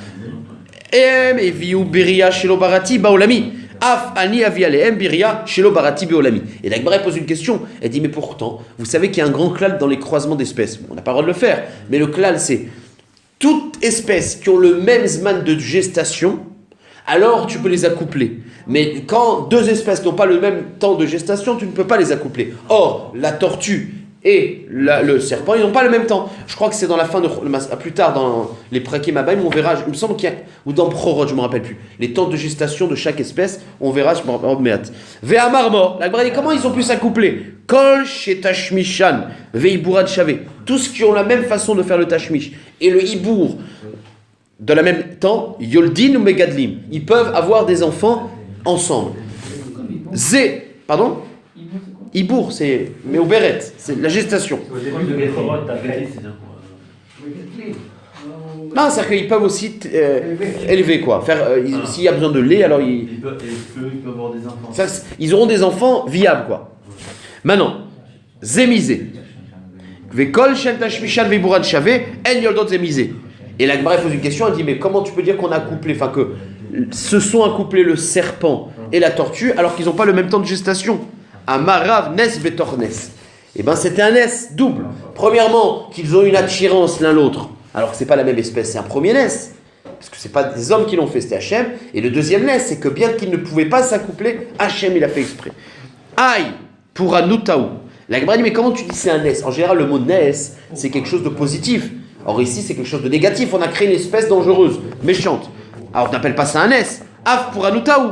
Em eviu biria shelo barati baolami. Af ani avi alehem biria shelo barati beolami. Et la Gemara pose une question. Elle dit mais pourtant, vous savez qu'il y a un grand klal dans les croisements d'espèces. Bon, on n'a pas le droit de le faire, mais le klal c'est toutes espèces qui ont le même zman de gestation. Alors tu peux les accoupler. Mais quand deux espèces n'ont pas le même temps de gestation, tu ne peux pas les accoupler. Or la tortue et le serpent, ils n'ont pas le même temps. Je crois que c'est dans la fin de plus tard dans les Prakim Abaim, on verra. Il me semble qu'il y a ou dans Prorot, je me rappelle plus. Les temps de gestation de chaque espèce, on verra. Je me rappelle. Ve'amar mor. La Gemara dit comment ils ont pu s'accoupler. Kol chez Tashmishan ve'iburad shavé. Tous qui ont la même façon de faire le tashmish et le hibour de la même temps, yoldin ou megadlim. Ils peuvent avoir des enfants ensemble. Zé, pardon. Ibour, c'est mais au béret, c'est la gestation. Non, c'est-à-dire qu'ils peuvent aussi élever quoi. S'il y a besoin de lait, alors ils peuvent avoir des enfants. Ça, ils auront des enfants viables quoi. Maintenant, Zémisé. Vekol shen tashmishan veiburan shavé en yoldot Zémisé. Et la Gemara pose une question, elle dit mais comment tu peux dire qu'on a accouplé, enfin que se sont accouplés le serpent et la tortue alors qu'ils n'ont pas le même temps de gestation? Amarav nes betornes. Eh bien, c'était un nes double. Premièrement, qu'ils ont une attirance l'un l'autre. Alors que c'est pas la même espèce, c'est un premier nes. Parce que c'est pas des hommes qui l'ont fait, c'était Hachem. Et le deuxième nes, c'est que bien qu'ils ne pouvaient pas s'accoupler, Hachem il a fait exprès. Aïe, pour Anoutaou. La Gemara dit mais comment tu dis c'est un nes? En général, le mot nes, c'est quelque chose de positif. Or ici, c'est quelque chose de négatif. On a créé une espèce dangereuse, méchante. Alors on n'appelle pas ça un nes. Av pour Anoutaou.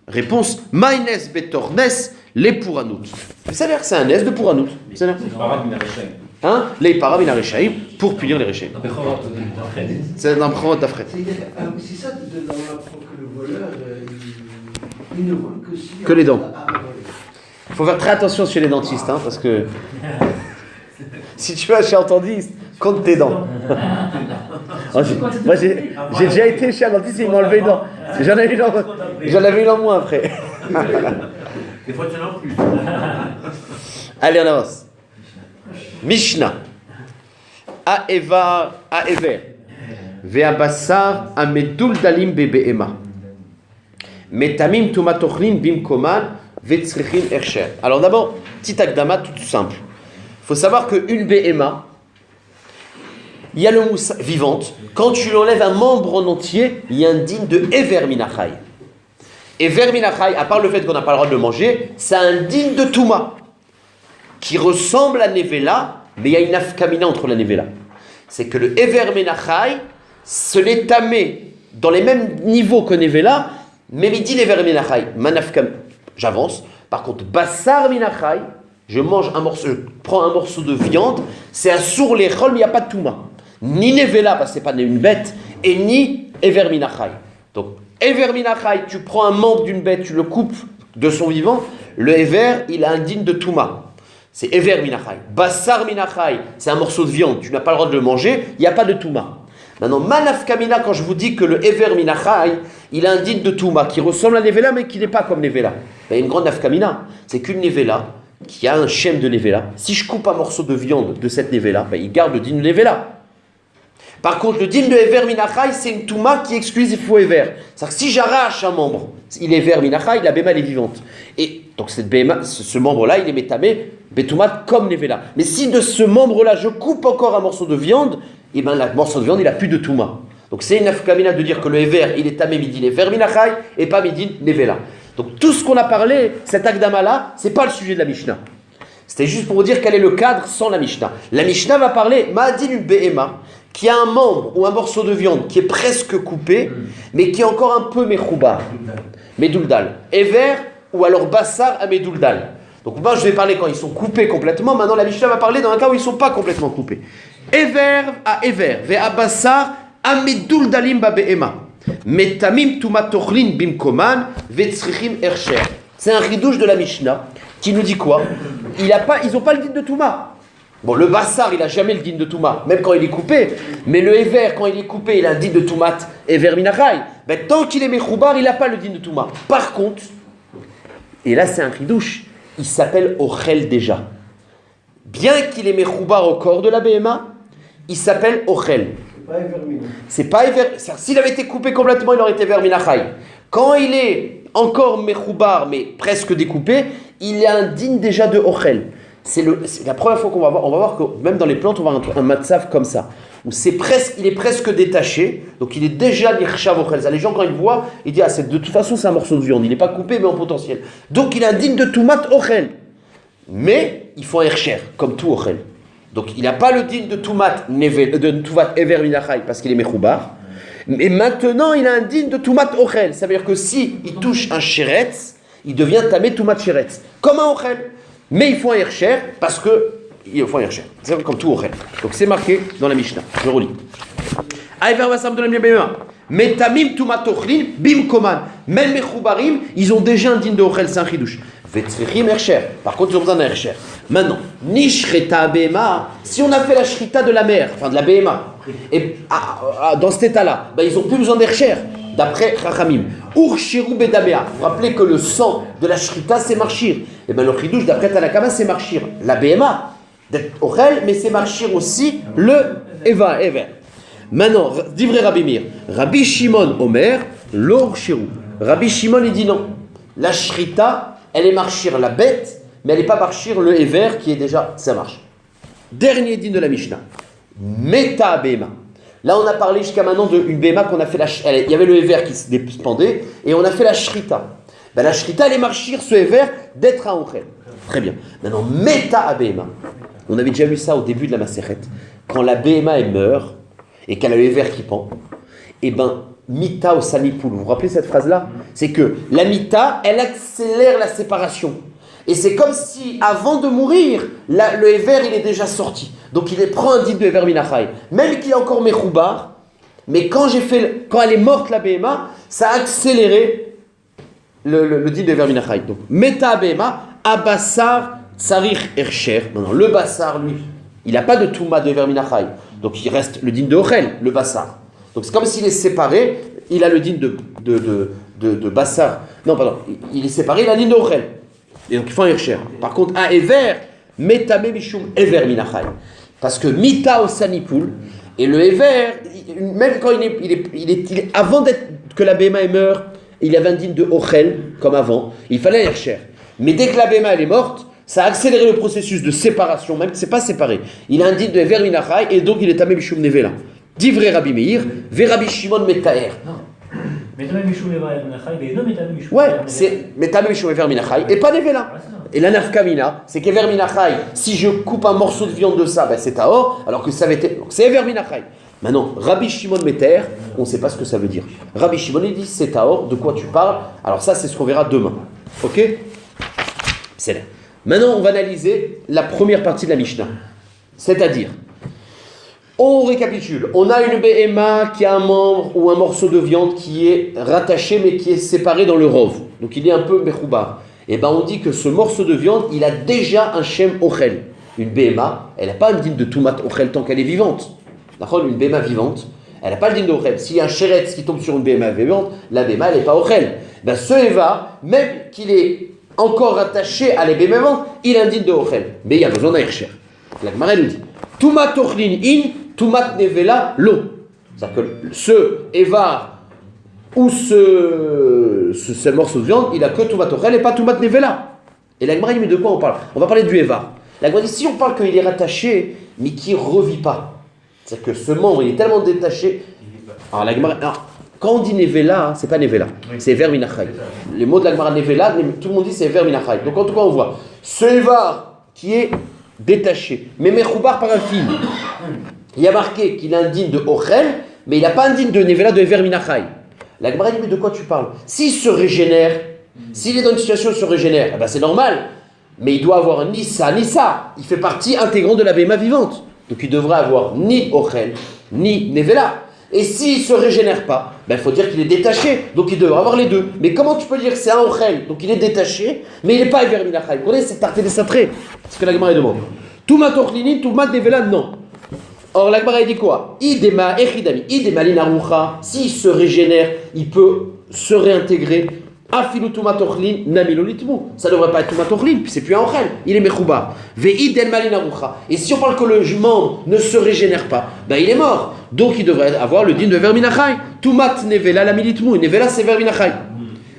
Réponse, maïnes betornes. Les Pouranout. Vous savez que c'est un S de Pouranout. Hein? Les Parab in Areshaim pour punir les Reshaim. C'est un Prorot d'Afret. C'est ça, on apprend que le voleur, il ne voit que les dents. Il faut faire très attention chez les dentistes, hein, parce que si tu vas chez un dentiste, compte tes dents. Moi, j'ai déjà été chez un dentiste et ils m'ont enlevé les dents. J'en avais une en moins après. Des fois, tu n'en as plus. Allez, on avance. Mishnah. Aevar, Aever. Ve'abassar amedul dalim bebe'ema. Metamim tumatochlin bimkoman ve'tzrichin ercher. Alors d'abord, petit akdama tout simple. Il faut savoir qu'une be'ema, il y a le moussa vivante. Quand tu lui enlèves un membre en entier, il y a un digne de Ever Minachai. Et Verminachai, à part le fait qu'on n'a pas le droit de le manger, c'est un digne de Touma qui ressemble à Nevela, mais il y a une afkamina entre la Nevela. c'est que le Ever Menachai se l'est tamé dans les mêmes niveaux que Nevela, mais Midin Ever Menachai. Manafkam, j'avance. Par contre, Bassar Menachai, je prends un morceau de viande, c'est un sourd l'échol, mais il n'y a pas de Touma. Ni Nevela, parce que ce n'est pas une bête, et ni Ever Menachai. Donc, Ever Minachai, tu prends un membre d'une bête, tu le coupes de son vivant, le Ever, il est indigne de Touma. C'est Ever Minachai. Bassar Minachai, c'est un morceau de viande, tu n'as pas le droit de le manger, il n'y a pas de Touma. Maintenant, Manafkamina, quand je vous dis que le Ever Minachai, il est indigne de Touma, qui ressemble à Nevela, mais qui n'est pas comme Nevela. Il y a une grande Nafkamina, c'est qu'une Nevela, qui a un shem de Nevela, si je coupe un morceau de viande de cette Nevela, il garde le digne de Nevela. Par contre, le din de Ever Minachai, c'est une Touma qui exclut il faut Ever. C'est-à-dire que si j'arrache un membre, il est Ever Minachai, la Béma elle est vivante. Et donc cette Béma, ce membre-là, il est métamé, Betoumat comme Nevela. Mais si de ce membre-là, je coupe encore un morceau de viande, et bien le morceau de viande, il n'a plus de Touma. Donc c'est une afkamina de dire que le Ever, il est tamé midin Ever Minachai, et pas midin Nevela. Donc tout ce qu'on a parlé, cet Akdama-là, c'est pas le sujet de la Mishnah. C'était juste pour vous dire quel est le cadre sans la Mishnah. La Mishnah va parler, Ma'adin une Behema, qui a un membre ou un morceau de viande qui est presque coupé, mais qui est encore un peu mechoubar, meduldal. Ever ou alors bassar à meduldal. Donc moi je vais parler quand ils sont coupés complètement, maintenant la Mishnah va parler dans un cas où ils ne sont pas complètement coupés. Ever à ever, ve'a bassar à meduldalim ba be'ema. Metamim tumatochlin bimkoman vetzrichim ersher. C'est un ridouche de la Mishnah qui nous dit quoi? Ils n'ont pas le din de Touma. Bon, le bassar, il n'a jamais le din de Touma, même quand il est coupé. Mais le Ever, quand il est coupé, il a un din de Toumat, Ever Minachai. Ben, tant qu'il est Mechoubar, il n'a pas le din de Touma. Par contre, et là c'est un ridouche, il s'appelle Ochel déjà. Bien qu'il est Mechoubar au corps de la BMA, il s'appelle Ochel. C'est pas Ever. S'il avait été coupé complètement, il aurait été Ever Minachai. Quand il est encore Mechoubar, mais presque découpé, il est un din déjà de Ochel. C'est la première fois qu'on va voir. On va voir que même dans les plantes, on va avoir un matzav comme ça, où il est presque détaché, donc il est déjà nirchav ochel. Les gens, quand ils le voient, ils disent de toute façon, c'est un morceau de viande, il n'est pas coupé, mais en potentiel. Donc il est indigne de toumat ochel. Mais il faut un hercher, comme tout ochel. Donc il n'a pas le digne de toumat ever minachai, parce qu'il est mechoubar. Mais maintenant, il a un digne de toumat ochel. Ça veut dire que si il touche un sheretz, il devient tamé toumat sheretz, comme un ochel. Mais il faut un Hercher parce que il faut un Hercher. C'est comme tout Ochel. Donc c'est marqué dans la Mishnah. Je relis. Aïver Vassam de la Mishnah. Metamim tumatochlin bim koman. Même Mechoubarim, ils ont déjà un din de Ochel, c'est un chidouche. Vetzrichim Hercher. Par contre, ils ont besoin d'un Hercher. Maintenant, Nishreta Bema. Si on a fait la shrita de la mer, enfin de la Bema, et dans cet état-là, ils n'ont plus besoin d'Hercher. D'après Chachamim, Urshirou Bedabea. Vous vous rappelez que le sang de la shrita c'est marchir. Et bien le chidouche d'après Tanakama c'est marchir. La BMA, d'être Ochel, mais c'est marchir aussi le Ever. Maintenant, d'ivré Rabbi Meir, Rabbi Shimon Omer, l'Urshirou. Rabbi Shimon il dit non. La shrita, elle est marchir la bête, mais elle n'est pas marchir le Ever qui est déjà, ça marche. Dernier din de la Mishnah. Meta BMA. Là, on a parlé jusqu'à maintenant d'une béma qu'on a fait il y avait le Ever qui se dépendait et on a fait la shrita. Ben, la shrita, elle est marchir ce Ever d'être à Ochel. Très bien. Maintenant, Meta à béma. On avait déjà vu ça au début de la Maseret. Quand la béma elle meurt et qu'elle a le Ever qui pend, et ben, Mita au Sanipoul. Vous vous rappelez cette phrase-là? C'est que la Mita, elle accélère la séparation. Et c'est comme si, avant de mourir, le Ever, il est déjà sorti. Donc il prend un din de Ever Minachai. Même qu'il est encore Mechoubar, mais quand elle est morte la BMA, ça a accéléré le din de Ever Minachai. Donc, Meta BMA, Abassar, Tsarich Ercher. Maintenant, le Bassar, lui, il n'a pas de Touma de Ever Minachai. Donc il reste le din de Ochel, le Bassar. Donc c'est comme s'il est séparé, il a le din de Bassar. Non, pardon, il est séparé, il a le din de Ochel. Et donc il faut un Hercher. Par contre, un Ever, Metame Mishum Ever Minachai. Parce que Mita au Sanipoul, et le Ever, même quand il est avant que la Béma meure, il avait un din de Ochel, comme avant, il fallait un Hercher. Mais dès que la Béma est morte, ça a accéléré le processus de séparation, même que ce n'est pas séparé. Il a un din de Ever Minachai, et donc il est Tamé Mishum Nevela. Divré Rabbi Meir, Ve Rabbi Shimon Metaer. Ouais, c'est Metame Mishum Ever Minachai et pas Nevela. Et la nafkamina, c'est qu'Ever Minachai, si je coupe un morceau de viande de ça, ben c'est Tahor, alors que ça avait été. Donc c'est Ever Minachai. Maintenant, Rabbi Shimon Meter, on ne sait pas ce que ça veut dire. Rabbi Shimon, il dit c'est Tahor, de quoi tu parles? Alors ça, c'est ce qu'on verra demain. Ok? C'est là. Maintenant, on va analyser la première partie de la Mishnah. C'est-à-dire, on récapitule. On a une BMA qui a un membre ou un morceau de viande qui est rattaché mais qui est séparé dans le rov. Donc il est un peu mechoubar. Et ben on dit que ce morceau de viande, il a déjà un shem ochel. Une BMA, elle n'a pas un din de tumat ochel tant qu'elle est vivante. D'accord? Une BMA vivante, elle n'a pas le din de ochel. S'il y a un sheretz qui tombe sur une BMA vivante, la BMA elle n'est pas ochel. Ben ce Eva, même qu'il est encore rattaché à la BMA vivante, il a un din de ochel. Mais il y a besoin d'un hercher. La Gemara nous dit tumat ochlin in, tumat nevela lo. C'est-à-dire que ce Evar ou ce morceau de viande, il a que tumat ochel et pas tumat nevela. Et la Gemara dit mais de quoi on parle? On va parler du Evar. La Gemara dit si on parle qu'il est rattaché mais qu'il ne revit pas, c'est-à-dire que ce membre il est tellement détaché. Alors la Gemara, quand on dit nevela, c'est pas nevela, c'est Ever Minachai. Les mots de la Gemara nevela, tout le monde dit c'est Ever Minachai. Donc en tout cas on voit ce Evar qui est détaché, mais mechoubar par un fil. Il y a marqué qu'il a un din de ochel, mais il n'a pas un din de nevela de Ever Minachai. La Gemara dit mais de quoi tu parles? S'il se régénère, s'il est dans une situation où il se régénère, eh ben c'est normal. Mais il doit avoir ni ça, ni ça. Il fait partie intégrante de la BMA vivante. Donc il devrait avoir ni ochel, ni nevela. Et s'il ne se régénère pas, il faut dire qu'il est détaché. Donc il devrait avoir les deux. Mais comment tu peux dire que c'est un ochel? Donc il est détaché, mais il n'est pas Ever Minachai. Vous connaissez, c'est tarté des satrés. C'est ce que la Gemara demande. Tumat ochlinin, tumat nevela, non. Or la Gemara dit quoi? Idema echidami, idema linarucha. S'il se régénère, il peut se réintégrer. Afilu tumat ochlin, namilolitmu. Ça ne devrait pas être tumat ochlin, puis c'est plus un ochel. Il est mechoubar. Ve'idema linarucha. Et si on parle que le membre ne se régénère pas, il est mort. Donc il devrait avoir le din de Ever Minachai. Tumat nevela la militmu. Nevela c'est Ever Minachai.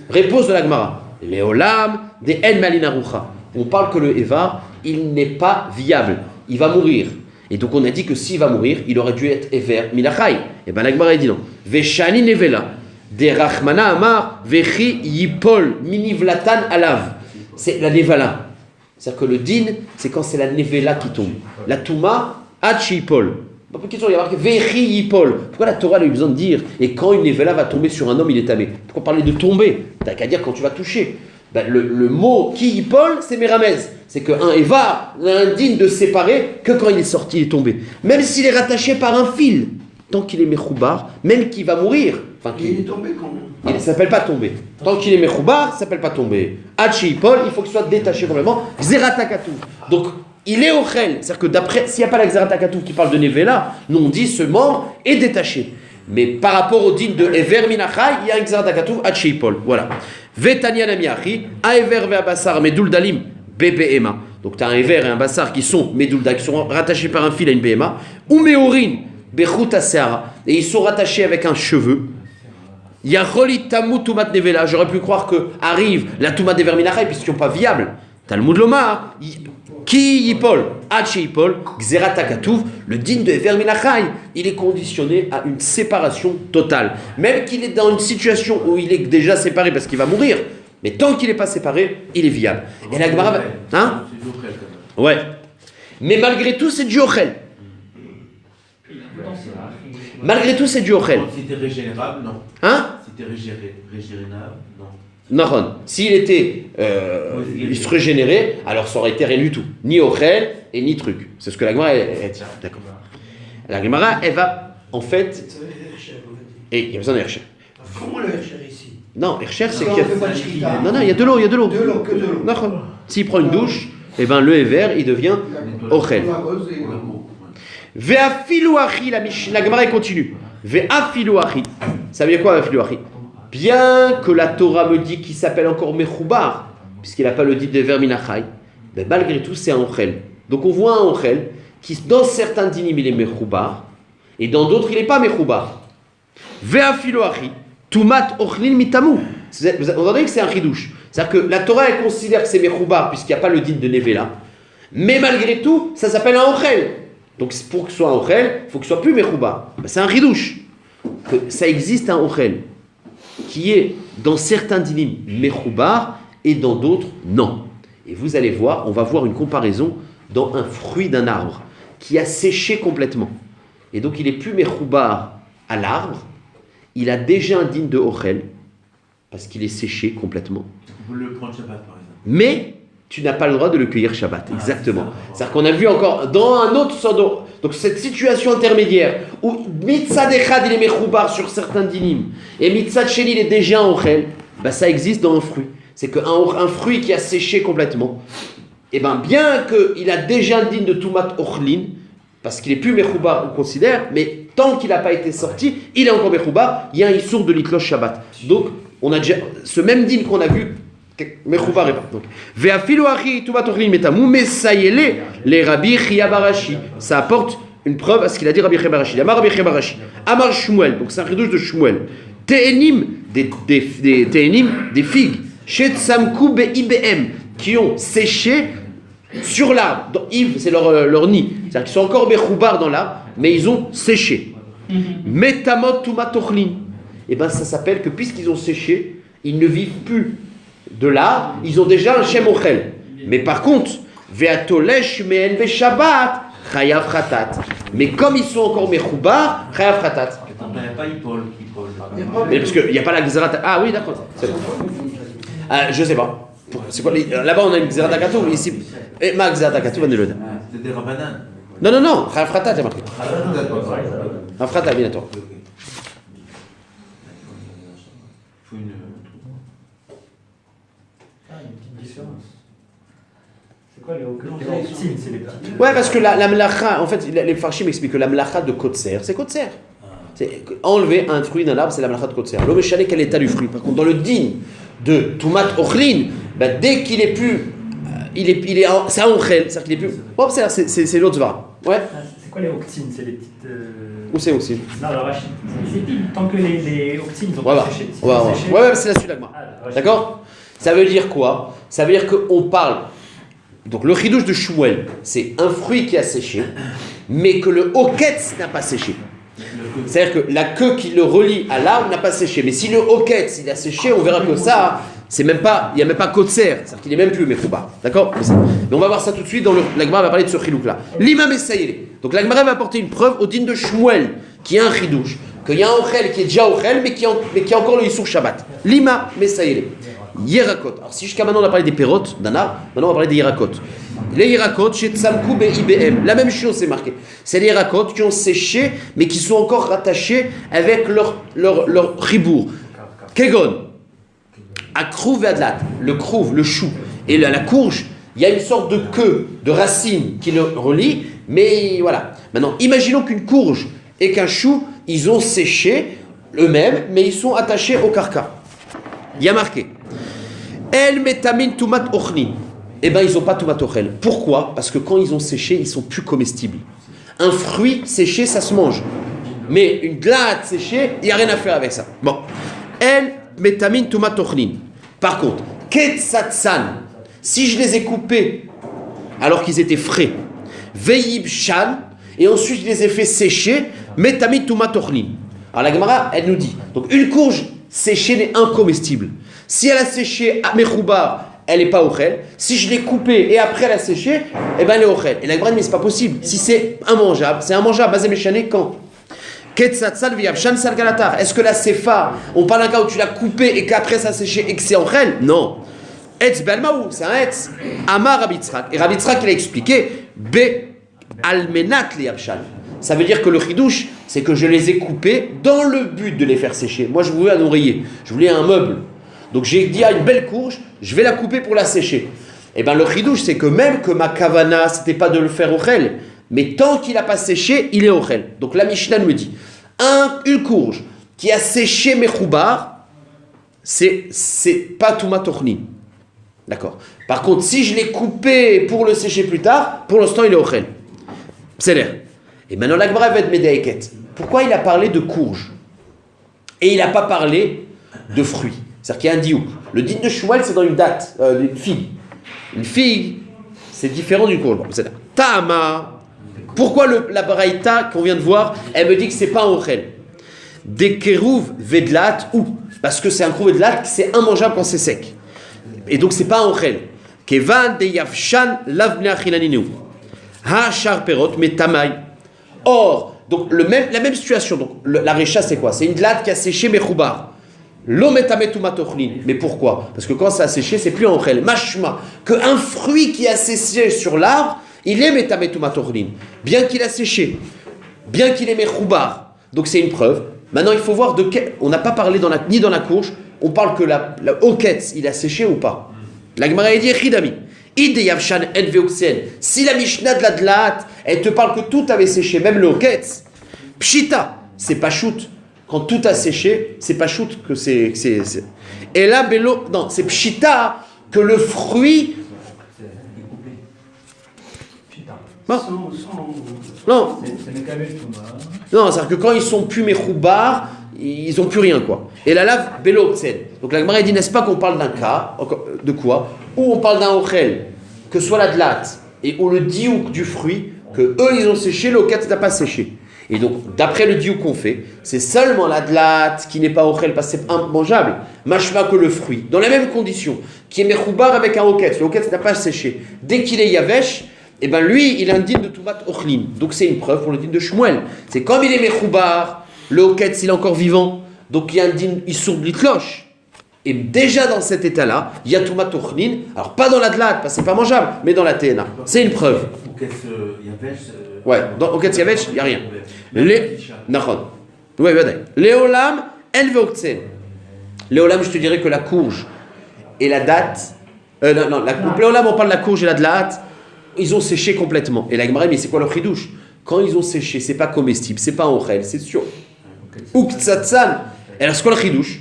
Réponse de la Gemara. Leolam de en malinarucha. On parle que le Evar, il n'est pas viable. Il va mourir. Et donc on a dit que s'il va mourir, il aurait dû être Ever Minachai. Et la Gemara dit non. Veshani nevela. De Rachmana Amar Vechi Yipol Minivlatan Alav. C'est la Nevala. C'est-à-dire que le din, c'est quand c'est la Nevela qui tombe. La Touma, Hachi Yipol. Pas de question, il y a marqué Vechi Yipol. Pourquoi la Torah a eu besoin de dire et quand une Nevela va tomber sur un homme, il est tamé? Pourquoi parler de tomber? T'as qu'à dire quand tu vas toucher. Le mot Ki Yipol, c'est Méramez. C'est qu'un Eva n'a un din de séparer que quand il est sorti, il est tombé. Même s'il est rattaché par un fil. Tant qu'il est mechoubar, même qu'il va mourir. Il est tombé quand même. Il ne s'appelle pas tomber. Tant qu'il est mechoubar, il ne s'appelle pas tomber. Hachi Paul, il faut qu'il soit détaché complètement. Xeratakatu. Donc, il est ochel. C'est-à-dire que d'après, s'il n'y a pas la Xeratakatu qui parle de Nevela, nous on dit ce membre est détaché. Mais par rapport au din de Ever Minachai, il y a un Xeratakatu Hachi Paul. Voilà. Vetania Namiachi, Aever Veabassar Meduldalim, BBMA. Donc, tu as un Ever et un Bassar qui sont Medulda, qui sont rattachés par un fil à une BMA. Ou Meorin. Et ils sont rattachés avec un cheveu. Yacholit tamu tumat nevela. J'aurais pu croire que arrive la tumat d'Ever Minachai puisqu'ils ne sont pas viables. Talmud Lomar, ki yipol, hachi yipol, xeratakatuv. Le din de Ever Minachai, il est conditionné à une séparation totale. Même qu'il est dans une situation où il est déjà séparé parce qu'il va mourir, mais tant qu'il n'est pas séparé, il est viable. Et la Gemara, hein? Ouais. Mais malgré tout, c'est du ochel. Malgré tout, c'est du ochel. Si c'était régénérable, non. Hein? Si c'était régénérable, non. Non. S'il était, il se régénérait, alors ça aurait été rien du tout. Ni ochel et ni truc. C'est ce que la Gemara elle dit. D'accord. La Gemara, elle va, en fait, et il y a besoin d'un hercher. Comment le hercher ici? Non, hercher, c'est qu'il qu'il y a... Non, il y a de l'eau, De l'eau, que de l'eau. Non. S'il prend une douche, le Ever, il devient ochel. Ve'afiluachi, la Gemara continue. Ve'afiluachi. Ça veut dire quoi, Ve'afiluachi? Bien que la Torah me dit qu'il s'appelle encore Mechoubar, puisqu'il n'a pas le dit de Ever Minachai, malgré tout, c'est un ochel. Donc on voit un ochel qui, dans certains dinim, il est Mechoubar, et dans d'autres, il n'est pas Mechoubar. Ve'afiluachi, tumat ochlin mitamu. Vous entendez que c'est un chidouche. C'est-à-dire que la Torah, elle considère que c'est Mechoubar, puisqu'il n'y a pas le din de Nevela, mais malgré tout, ça s'appelle un ochel. Donc pour que ce soit un ochel, il faut que ce soit plus mechouba. C'est un ridouche. Que ça existe un ochel qui est dans certains dinim mechoubar et dans d'autres non. Et vous allez voir, on va voir une comparaison dans un fruit d'un arbre qui a séché complètement. Et donc il est plus mechoubar à l'arbre, il a déjà un digne de ochel, parce qu'il est séché complètement. Vous le prenez Shabbat par exemple. Mais tu n'as pas le droit de le cueillir Shabbat, exactement. C'est-à-dire qu'on a vu encore dans un autre sort, donc cette situation intermédiaire où mitzad echad il est mechoubar sur certains dinim et mitzad sheni il est déjà en ochel, bah ça existe dans un fruit. C'est qu'un fruit qui a séché complètement, et ben bien qu'il a déjà le digne de tumat ochlin, parce qu'il est plus mechoubar, on considère, mais tant qu'il n'a pas été sorti, il est encore mechoubar, il y a un issour de l'itlosh Shabbat. Donc on a déjà ce même digne qu'on a vu. Mechoubar et pas. Donc, ve'afilu achi tumat ochlin metamu mesayele les Rabbi Chia Barashi. Ça apporte une preuve à ce qu'il a dit Rabbi Chia Barashi. Amar Rabbi Chia Barashi. Amar Shmuel. Donc c'est un chidouche de Shmuel. Te'enim des te'enim des figues. Chet samku be'ibm qui ont séché sur l'arbre. Donc Yves c'est leur nid. C'est-à-dire qu'ils sont encore mechoubar dans l'arbre, mais ils ont séché. Metamot tumat ochlin. Et ben ça s'appelle que puisqu'ils ont séché, ils ne vivent plus de l'arbre, ils ont déjà un shem ochel. Mais par contre, ve'atolesh me'en be'shabbat, chayav chatat. Mais comme ils sont encore mechoubar, chayav chatat. Il n'y a pas Ipol. Mais parce qu'il n'y a pas la gzerat. Ah oui, d'accord. C'est bon. Je sais pas. C'est quoi là-bas on a une gzerat akatou, ici. Et ma gzerat akatou va nous le dire. C'est des rabbanan. Non, chayav chatat, c'est marqué. Chayav chatat, bien à toi. Il faut une. Une petite différence. C'est quoi les octines? C'est les petites. Ouais, parce que la mlacha, en fait, les farshim expliquent que la mlacha de kotser, c'est kotser. C'est enlever un fruit d'un arbre, c'est la mlacha de kotser. L'homme est quel état du fruit. Par contre, dans le digne de tumat ochlin, ben, dès qu'il est plus, c'est un ochel, c'est-à-dire qu'il est plus. Bon, c'est l'autre zvara. Ouais. C'est quoi les octines? C'est les petites. Où c'est aussi? Non, le rachid. C'est pile. Tant que les octines ont Voilà. pas séché. Ouais, c'est la suite là. D'accord? Ça veut dire quoi? Ça veut dire qu'on parle. Donc le chidouche de Shmuel, c'est un fruit qui a séché, mais que le hoketz n'a pas séché. C'est-à-dire que la queue qui le relie à l'arbre n'a pas séché. Mais si le hoketz il a séché, on verra que ça, c'est même pas, il n'y a même pas kotser, c'est-à-dire qu'il est même plus mechoubar. D'accord? Mais on va voir ça tout de suite. Dans la Gemara va parler de ce chidouk-là. L'imam essayé. Donc la Gemara va apporter une preuve au digne de Shmuel, qui est un chidouche, qu'il y a un ochel qui est déjà ochel, mais qui a encore le Yissour Shabbat. Lima Messaïle. Yerakot. Alors si jusqu'à maintenant on a parlé des pérotes d'un arbre, maintenant on va parler des Yerakot. Les Yerakot, chez Tsamkou BIBM, la même chose c'est marqué. C'est les Yerakot qui ont séché, mais qui sont encore rattachés avec leur ribour. Kegon. Akrouv et Adlat. Le krouv, le chou. Et la courge, il y a une sorte de queue, de racine qui le relie, mais voilà. Maintenant, imaginons qu'une courge et qu'un chou, ils ont séché eux-mêmes, mais ils sont attachés au carca. Il y a marqué El metamin tumat ochni. Eh bien, ils n'ont pas tumat ochel. Pourquoi? Parce que quand ils ont séché, ils sont plus comestibles. Un fruit séché, ça se mange. Mais une glade séchée, il n'y a rien à faire avec ça. Bon. El metamin tumat ochni. Par contre, ketsatsan, si je les ai coupés alors qu'ils étaient frais, ve'yib shan, et ensuite je les ai fait sécher, metamin tumat ochni. Alors la Gemara, elle nous dit, donc une courge séchée n'est incomestible. Si elle a séché à mechoubar, elle n'est pas ochel. Si je l'ai coupée et après elle a séché, eh ben elle est ochel. Et la Gemara dit, mais c'est pas possible. Si c'est immangeable, c'est immangeable. Basé méchané quand? Est-ce que la sefa, on parle d'un cas où tu l'as coupé et qu'après ça a séché et que c'est ochel? Non. Etz belmaou, c'est un etz. Amar Rabbi Tzrak. Et Rabbi Tzrak, il a expliqué, be almenat li abshan. Ça veut dire que le chidouche, c'est que je les ai coupés dans le but de les faire sécher. Moi, je voulais un oreiller, je voulais un meuble. Donc j'ai dit à une belle courge, je vais la couper pour la sécher. Et bien le chidouche, c'est que même que ma kavana, c'était pas de le faire ochel, mais tant qu'il n'a pas séché, il est ochel. Donc la Mishnah nous dit, une courge qui a séché mechoubar, c'est pas tumat ochni. D'accord. Par contre, si je l'ai coupé pour le sécher plus tard, pour l'instant, il est ochel. C'est l'air. Et maintenant, la Gemara va être médaïket. Pourquoi il a parlé de courge et il n'a pas parlé de fruits? C'est-à-dire qu'il y a un diouk. Le din de Shmuel, c'est dans une date, une figue. Une figue, c'est différent d'une courge. Bon, c'est là. Ta'ama. Pourquoi la baraïta qu'on vient de voir, elle me dit que c'est pas un ochel? Des kerouv vedlat ou parce que c'est un kerouv vedlat, c'est immangeable quand c'est sec. Et donc c'est pas un ochel. Kevan de yavshan lavne achilaninu. Hachar perot metamai. Or, donc la même situation. Donc la récha c'est quoi? C'est une dlate qui a séché mechoubar. Lo metame tumatochlin. Mais pourquoi? Parce que quand ça a séché, c'est plus en ochel. Mashma, qu'un fruit qui a séché sur l'arbre, il est metame tumatochlin. Bien qu'il a séché, bien qu'il est mechoubar. Donc c'est une preuve. Maintenant il faut voir de quel. On n'a pas parlé ni dans la courge. On parle que la oketz, il a séché ou pas. La Gemara a dit Chidami. Si la Mishnah de la Dlat, elle te parle que tout avait séché, même le oketz, pshita, c'est pas shoot. Quand tout a séché, c'est pas shoot que c'est. Et là, Bélo, non, c'est pshita que le fruit. Non, non, non, c'est-à-dire que quand ils sont plus mechoubar, ils ont plus rien quoi. Et la lave Bélo Ktsen. Donc la Gemara dit, n'est-ce pas qu'on parle d'un cas, de quoi? Où on parle d'un ochel, que soit la dlat, et ou le diouk du fruit, que eux ils ont séché, le oketz n'a pas séché. Et donc, d'après le diouk qu'on fait, c'est seulement la dlat qui n'est pas ochel parce que c'est immangeable, mashma que le fruit, dans les mêmes conditions, qui est mechoubar avec un oketz, le oketz n'a pas séché. Dès qu'il est yavesh, et ben lui, il est indigne de tumat ochlin. Donc c'est une preuve pour le din de Shmuel. C'est comme il est mechoubar, le oketz il est encore vivant, donc il y a un din, il sourde l'itloche. Et déjà dans cet état-là, il y a tumat ochlin, alors pas dans la dlat, parce que c'est pas mangeable, mais dans la TNA. C'est une preuve. Ouais, dans oketz yavesh, il n'y a rien. Nachon. Ouais, Léolam, en veoktzen. Léolam, je te dirais que la courge et la date. Léolam, on parle de la courge et la date. Ils ont séché complètement. Et la Gemara, mais c'est quoi leur chidouche? Quand ils ont séché, c'est pas comestible, c'est pas en ochel, c'est sûr. Uktsatsan. Et alors, c'est quoi le chidouche?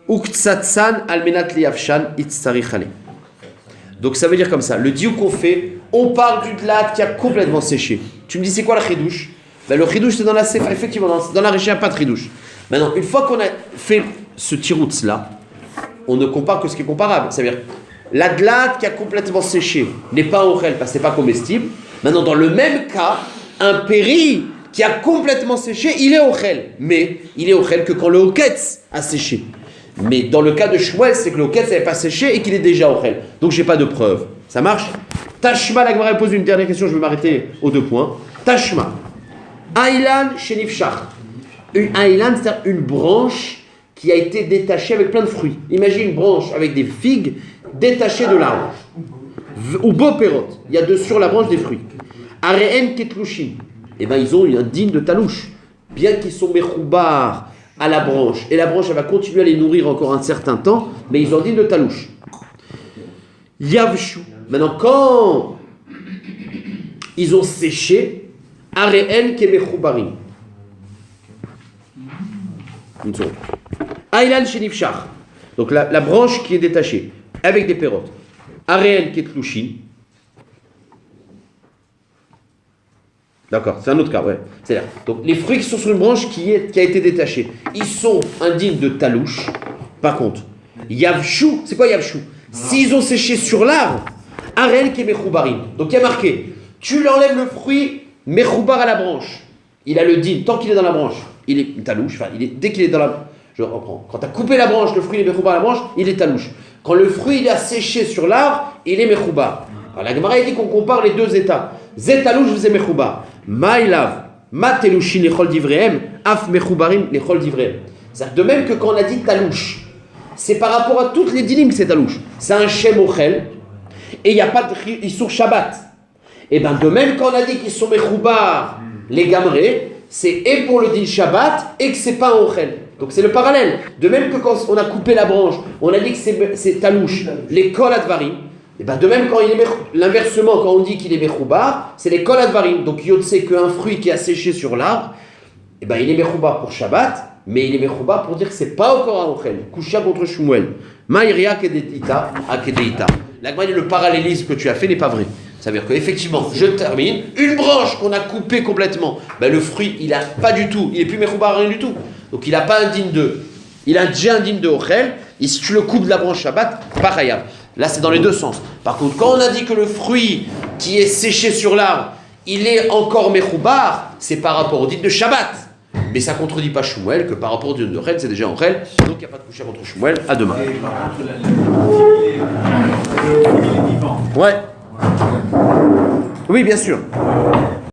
Uktsatsan almenat liyavshan itzarichale. Donc ça veut dire comme ça, le diou qu'on fait, on parle du dlat qui a complètement séché. Tu me dis c'est quoi le chidouche? Ben, le chidouche c'est dans la sefa, effectivement, dans la récha, il n'y a pas de chidouche. Maintenant, une fois qu'on a fait ce tiroutz là, on ne compare que ce qui est comparable. C'est-à-dire, la dlat qui a complètement séché n'est pas ochel parce que c'est pas comestible. Maintenant, dans le même cas, un péri qui a complètement séché, il est ochel. Mais il est ochel que quand le oketz a séché. Mais dans le cas de Shmuel, c'est que le oketz n'avait pas séché et qu'il est déjà ochel. Donc j'ai pas de preuve. Ça marche? Tashma, la Gemara pose une dernière question, je vais m'arrêter aux 2 points. Tashma. Ailan shenifshach. Un ailan, c'est-à-dire une branche qui a été détachée avec plein de fruits. Imagine une branche avec des figues détachées de l'arbre. Ou beau perot. Il y a sur la branche des fruits. Areen ketlushin. Eh bien, ils ont un digne de talouche. Bien qu'ils sont mechoubar à la branche, et la branche elle va continuer à les nourrir encore un certain temps, mais ils ont digne de talouche. Yavshu. Maintenant, quand ils ont séché, Areen kemechoubarim. Une seconde. Ailan shenifshach. Donc la branche qui est détachée, avec des pérotes. Areen ketlushin. D'accord, c'est un autre cas, ouais. C'est-à-dire, donc les fruits qui sont sur une branche qui a été détachée, ils sont indignes de talouche. Par contre, Yavshu, c'est quoi Yavshu? S'ils ont séché sur l'arbre, Arel qui est mechoubarim. Donc il y a marqué, tu l'enlèves le fruit, mechoubar à la branche. Il a le din, tant qu'il est dans la branche, il est talouche. Enfin, dès qu'il est dans la. Je reprends. Quand tu as coupé la branche, le fruit est mechoubar à la branche, il est talouche. Quand le fruit il a séché sur l'arbre, il est mechoubar. Alors la Gemara dit qu'on compare les 2 états. Zetalouche, vous mechoubar. Maïlav, matelushin lechol divrehem, af mechoubarim lechol divrehem. C'est de même que quand on a dit talouche, c'est par rapport à toutes les dinim que c'est talouche. C'est un shem ochel, et il n'y a pas de issour Shabbat. Et bien de même quand on a dit qu'ils sont mechoubar, les gamrés, c'est et pour le din Shabbat, et que c'est pas un ochel. Donc c'est le parallèle. De même que quand on a coupé la branche, on a dit que c'est talouche, les kol advarim. Et ben de même quand il est l'inversement quand on dit qu'il est mechoubar, c'est les kol advarim. Donc Yotse qu'un fruit qui a séché sur l'arbre, et ben il est mechoubar pour Shabbat, mais il est mechoubar pour dire que c'est pas encore un ochel. Kusha contre Shmuel. Ma'iria kedeita akedeita. La Gemara dit le parallélisme que tu as fait n'est pas vrai. Ça veut dire qu'effectivement, je termine, une branche qu'on a coupée complètement, ben le fruit il a pas du tout, il est plus mechoubar rien du tout. Donc il a pas un din de, il a déjà un din de ochel. Et si tu le coupes de la branche Shabbat, pas khayab. Là, c'est dans les 2 sens. Par contre, quand on a dit que le fruit qui est séché sur l'arbre, il est encore mechoubar, c'est par rapport au dit de Shabbat. Mais ça contredit pas Shmuel, que par rapport au dieu de Ren, c'est déjà en Ren, donc il n'y a pas de coucher contre Shmuel. À demain. Et par contre, il est vivant. Ouais. Oui, bien sûr.